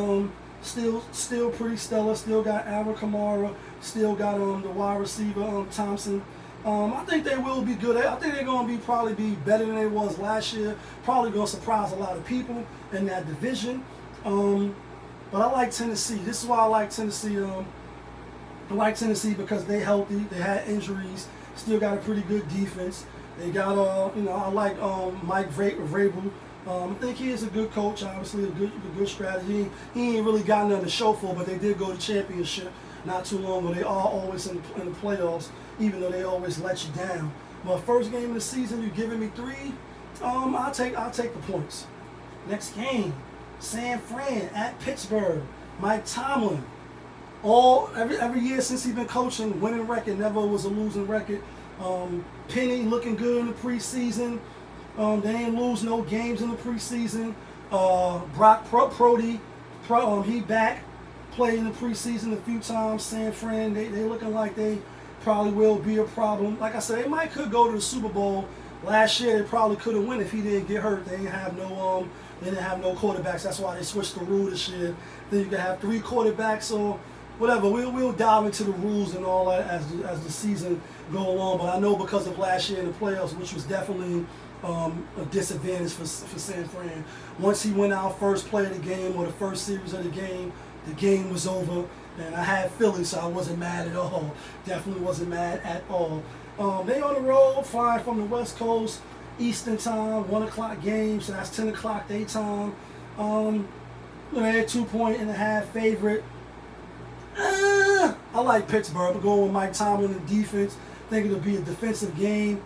still pretty stellar. Still got Alvin Kamara. Still got the wide receiver Thompson. I think they will be good. I think they're going to probably be better than they was last year. Probably going to surprise a lot of people in that division. But I like Tennessee. This is why I like Tennessee. I like Tennessee because they healthy. They had injuries. Still got a pretty good defense. They got I like Mike Vrabel. I think he is a good coach. Obviously, a good strategy. He ain't really got nothing to show for, but they did go to championship not too long ago. They are always in the playoffs, even though they always let you down. But first game of the season, you giving me 3. I'll take the points. Next game, San Fran at Pittsburgh. Mike Tomlin. Every year since he's been coaching, winning record, never was a losing record. Penny looking good in the preseason. They ain't lose no games in the preseason. Brock Purdy, he back, played in the preseason a few times. San Fran, they looking like they probably will be a problem. Like I said, they could go to the Super Bowl. Last year they probably could have won if he didn't get hurt. They didn't have no quarterbacks. That's why they switched the rule this year. Then you can have 3 quarterbacks or whatever. We'll dive into the rules and all that as the season go along. But I know because of last year in the playoffs, which was definitely a disadvantage for San Fran. Once he went out first play of the game or the first series of the game was over. And I had Philly, so I wasn't mad at all. Definitely wasn't mad at all. They on the road, flying from the West Coast, Eastern time, 1 o'clock game, so that's 10 o'clock daytime. They're 2.5 favorite. I like Pittsburgh. I'm going with Mike Tomlin in defense. Think it'll be a defensive game.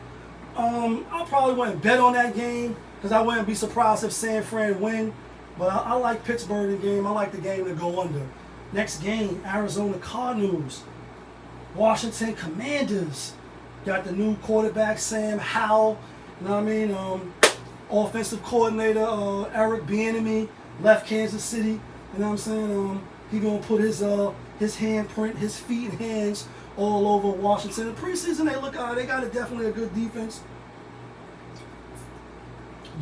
I probably wouldn't bet on that game because I wouldn't be surprised if San Fran win. But I like Pittsburgh in the game. I like the game to go under. Next game, Arizona Cardinals, Washington Commanders. Got the new quarterback, Sam Howell. You know what I mean? Offensive coordinator, Eric Bieniemy, left Kansas City. You know what I'm saying? He gonna put his handprint, his feet and hands all over Washington. In preseason, they look out. They got definitely a good defense.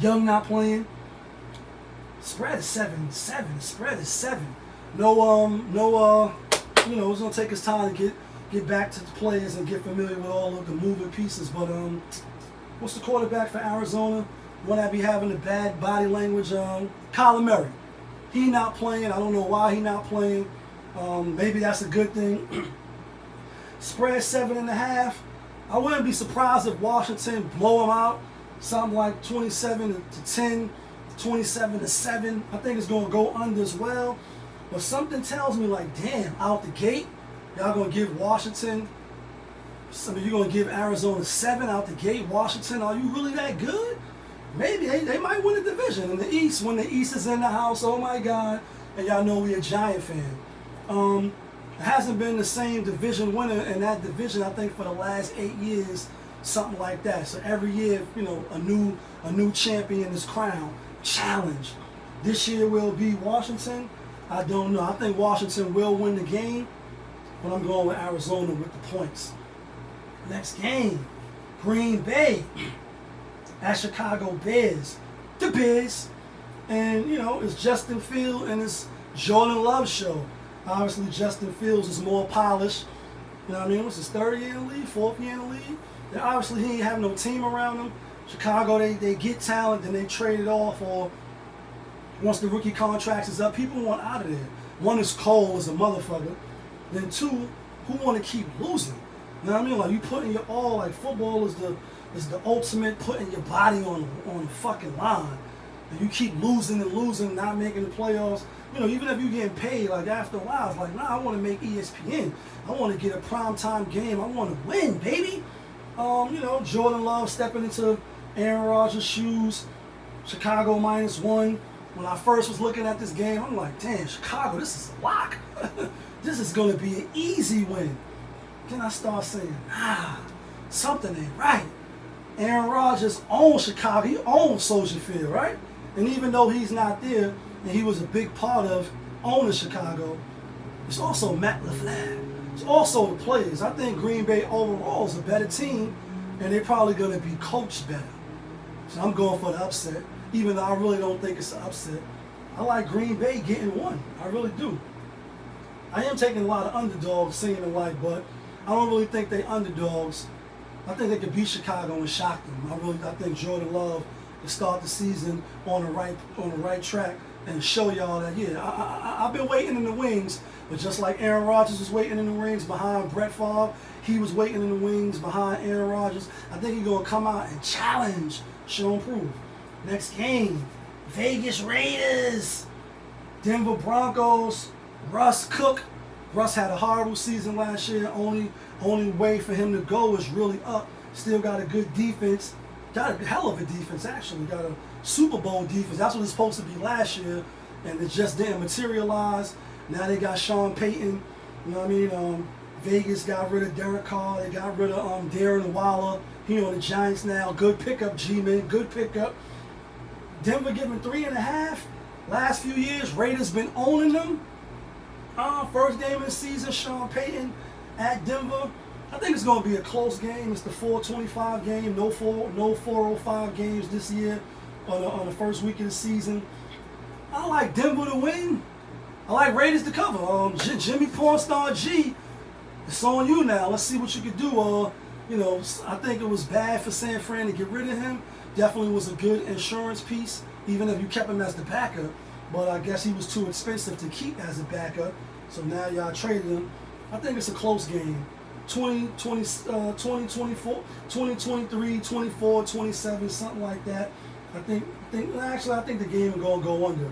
Young not playing. Spread is 7. Spread is 7. It's gonna take us time to get back to the players and get familiar with all of the moving pieces. But what's the quarterback for Arizona? One that be having the bad body language. Kyler Murray. He not playing. I don't know why he not playing. Maybe that's a good thing. Spread 7.5. I wouldn't be surprised if Washington blow them out. Something like 27-10, 27-7. I think it's gonna go under as well. But something tells me like, damn, out the gate, y'all gonna give Washington. You're gonna give Arizona 7 out the gate. Washington, are you really that good? Maybe they might win the division in the East. When the East is in the house, oh my God! And y'all know we a Giant fan. It hasn't been the same division winner in that division, I think, for the last 8 years, something like that. So every year, a new champion is crowned. Challenge. This year will be Washington. I don't know. I think Washington will win the game, but I'm going with Arizona with the points. Next game, Green Bay at Chicago Bears. The Bears. And, it's Justin Fields and it's Jordan Love show. Obviously, Justin Fields is more polished. You know what I mean? What's his 3rd year in the league, 4th year in the league? And obviously, he ain't have no team around him. Chicago, they get talent, then they trade it off, or once the rookie contract is up, people want out of there. One is cold as a motherfucker. Then 2, who want to keep losing? You know what I mean? Like, you putting your all, like, football is the ultimate putting your body on the fucking line. And you keep losing and losing, not making the playoffs. Even if you're getting paid, like, after a while, it's like, nah, I want to make ESPN. I want to get a primetime game. I want to win, baby. Jordan Love stepping into Aaron Rodgers' shoes. Chicago -1. When I first was looking at this game, I'm like, damn, Chicago, this is a lock. This is going to be an easy win. Then I start saying, something ain't right. Aaron Rodgers owns Chicago. He owns Soldier Field, right? And even though he's not there, and he was a big part of owning Chicago, it's also Matt LaFleur. It's also the players. I think Green Bay overall is a better team, and they're probably going to be coached better. So I'm going for the upset, even though I really don't think it's an upset. I like Green Bay getting one. I really do. I am taking a lot of underdogs, seeming like, but I don't really think they underdogs. I think they could beat Chicago and shock them. I think Jordan Love can start the season on the right track and show y'all that, I've been waiting in the wings, but just like Aaron Rodgers was waiting in the wings behind Brett Favre, he was waiting in the wings behind Aaron Rodgers. I think he's going to come out and challenge, show and prove. Next game, Vegas Raiders, Denver Broncos, Russ Cook. Russ had a horrible season last year. Only way for him to go is really up. Still got a good defense. Got a hell of a defense, actually. Got a Super Bowl defense. That's what it's supposed to be last year, and it just didn't materialize. Now they got Sean Payton. You know what I mean? Vegas got rid of Derek Carr. They got rid of Darren Waller. He on the Giants now. Good pickup, G-Man. Good pickup. Denver giving 3.5. Last few years, Raiders been owning them. First game of the season, Sean Payton at Denver. I think it's going to be a close game. It's the 425 game. No 405 games this year on the first week of the season. I like Denver to win. I like Raiders to cover. Jimmy Pornstar G, it's on you now. Let's see what you can do. I think it was bad for San Fran to get rid of him. Definitely was a good insurance piece, even if you kept him as the backup. But I guess he was too expensive to keep as a backup. So now y'all traded him. I think it's a close game. 24, 20, 24, 27, something like that. I think the game is going to go under.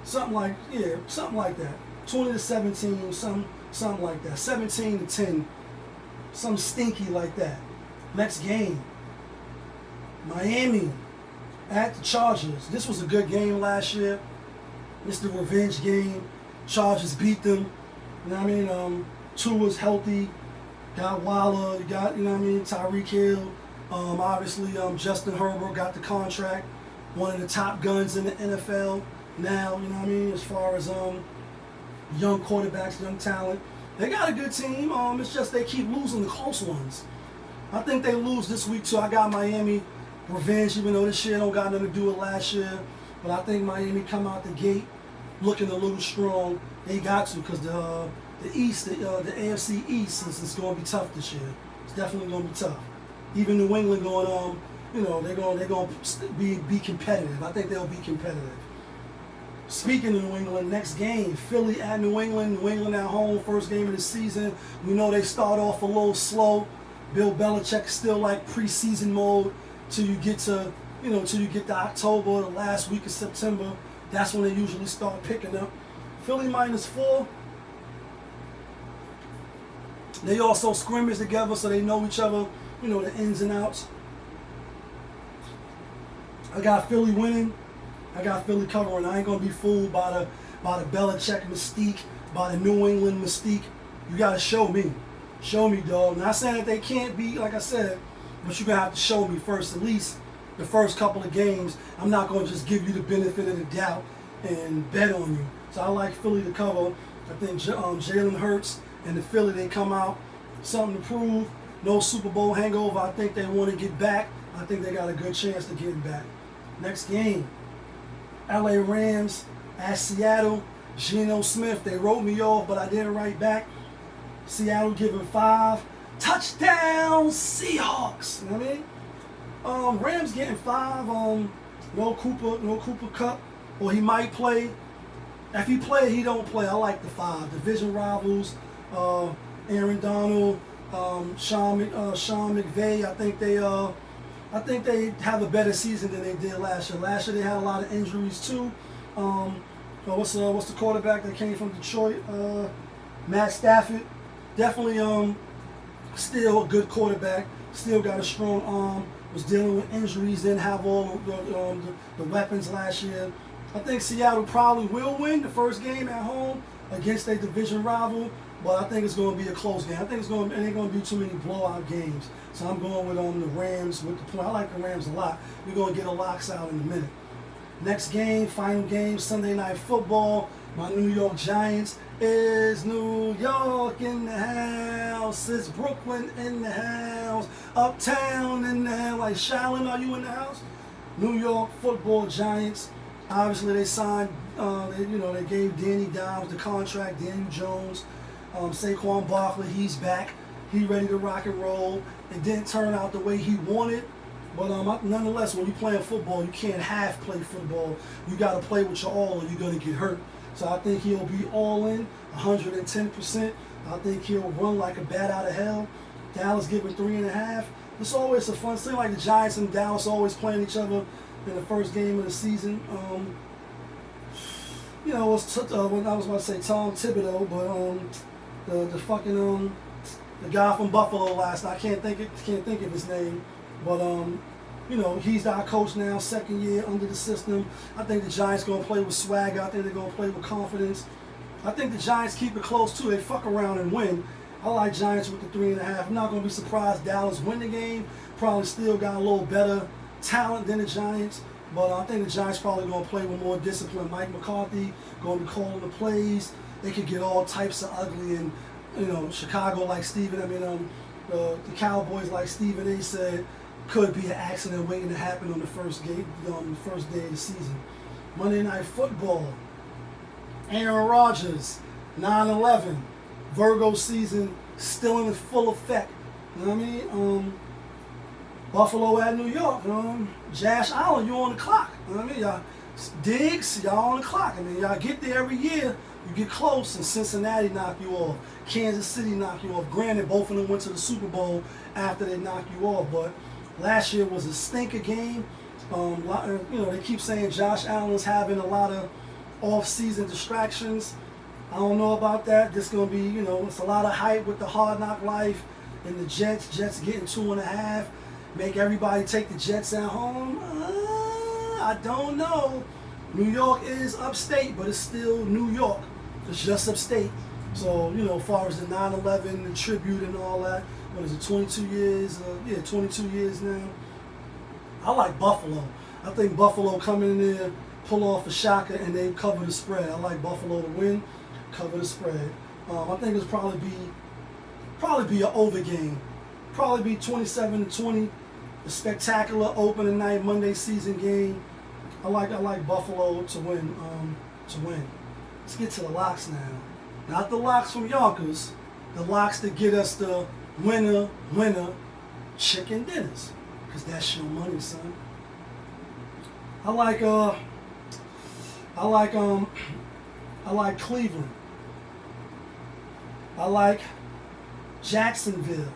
Something like that. 20-17, something like that. 17-10, something stinky like that. Next game, Miami at the Chargers. This was a good game last year. It's the revenge game. Chargers beat them. You know what I mean? Tua's healthy. Got Waller. You got, Tyreek Hill. Obviously, Justin Herbert got the contract. One of the top guns in the NFL now, as far as young quarterbacks, young talent. They got a good team. It's just they keep losing the close ones. I think they lose this week, too. I got Miami revenge, even though this year don't got nothing to do with last year. But I think Miami come out the gate looking a little strong. They got to, because the East, the AFC East is going to be tough this year. It's definitely going to be tough. Even New England going they're going to be competitive. I think they'll be competitive. Speaking of New England, next game, Philly at New England. New England at home, first game of the season. We know they start off a little slow. Bill Belichick still like preseason mode till you get to October, the last week of September. That's when they usually start picking up. Philly -4. They also scrimmage together, so they know each other, the ins and outs. I got Philly winning. I got Philly covering. I ain't gonna be fooled by the Belichick mystique, by the New England mystique. You gotta show me. Show me, dog. Not saying that they can't be, like I said, but you're gonna have to show me first, at least the first couple of games. I'm not gonna just give you the benefit of the doubt and bet on you. So I like Philly to cover. I think Jalen Hurts and the Philly, they come out something to prove. No Super Bowl hangover. I think they want to get back. I think they got a good chance to getting back. Next game, LA Rams at Seattle. Geno Smith, they wrote me off, but I didn't write back. Seattle giving 5. Touchdown Seahawks. You know what I mean? Rams getting 5. No Cooper Kupp, or he might play. If he play, he don't play. I like the 5. Division rivals, Aaron Donald, Sean McVay. I think they have a better season than they did last year. Last year they had a lot of injuries too. What's the quarterback that came from Detroit? Matt Stafford. Definitely still a good quarterback. Still got a strong arm. was dealing with injuries, didn't have all the weapons last year. I think Seattle probably will win the first game at home against a division rival, but I think it's going to be a close game. I think it ain't going to be too many blowout games. So I'm going with the Rams with the point. I like the Rams a lot. We're going to get a locks out in a minute. Next game, final game, Sunday Night Football. My New York Giants is New York in the house. It's Brooklyn in the house. Uptown in the house. Like, Shaolin, are you in the house? New York Football Giants. Obviously, they signed, they gave Danny Dimes the contract, Daniel Jones. Saquon Barkley, he's back. He ready to rock and roll. It didn't turn out the way he wanted. But nonetheless, when you're playing football, you can't half play football. You got to play with your all or you're going to get hurt. So I think he'll be all in, 110%. I think he'll run like a bat out of hell. Dallas giving 3.5. It's always a fun thing. Like the Giants and Dallas always playing each other in the first game of the season. It was when I was about to say Tom Thibodeau, but the fucking the guy from Buffalo last night, I can't think of his name, but he's our coach now, second year under the system. I think the Giants gonna play with swag. I think they're gonna play with confidence. I think the Giants keep it close too. They fuck around and win. I like Giants with the 3.5. I'm not gonna be surprised Dallas win the game. Probably still got a little better talent than the Giants, but I think the Giants probably gonna play with more discipline. Mike McCarthy gonna be calling the plays. They could get all types of ugly, and Chicago like the Cowboys like Stephen A. said could be an accident waiting to happen on the first day of the season. Monday Night Football. Aaron Rodgers, 9/11, Virgo season still in full effect. You know what I mean? Buffalo at New York. Josh Allen, you on the clock. You know what I mean? Y'all, Diggs, y'all on the clock. I mean, y'all get there every year. You get close, and Cincinnati knock you off. Kansas City knock you off. Granted, both of them went to the Super Bowl after they knocked you off, but last year was a stinker game. They keep saying Josh Allen's having a lot of off-season distractions. I don't know about that. This going to be, it's a lot of hype with the Hard Knock Life and the Jets. Jets getting 2.5. Make everybody take the Jets at home. I don't know. New York is upstate, but it's still New York. It's just upstate. So, as far as the 9/11, the tribute and all that, what is it, 22 years? 22 years now. I like Buffalo. I think Buffalo coming in there, pull off a shocker, and they cover the spread. I like Buffalo to win, cover the spread. I think it'll probably be an over game. Probably be 27-20. A spectacular opening night Monday season game. I like Buffalo to win. Let's get to the locks now. Not the locks from Yonkers. The locks that get us the winner chicken dinners. Cause that's your money, son. I like Cleveland. I like Jacksonville.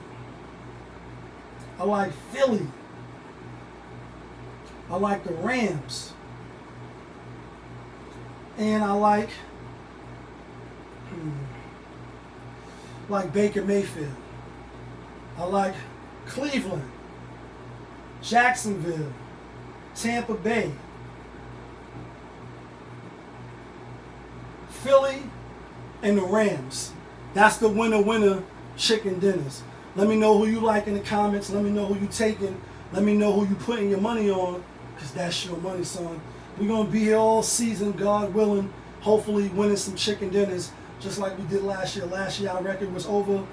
I like Philly. I like the Rams. And I like Baker Mayfield. I like Cleveland, Jacksonville, Tampa Bay, Philly, and the Rams. That's the winner chicken dinners. Let me know who you like in the comments. Let me know who you taking. Let me know who you putting your money on, because that's your money, son. We're going to be here all season, God willing, hopefully winning some chicken dinners just like we did last year. Last year our record was over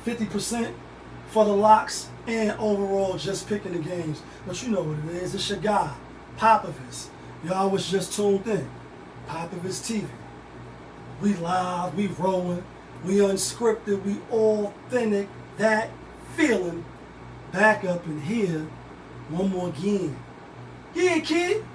50% for the locks and overall just picking the games. But you know what it is. It's your guy, Popovich. Y'all was just tuned in. Popovich TV. We live, we rolling, we unscripted, we authentic. That feeling back up in here one more again. Yeah, kid.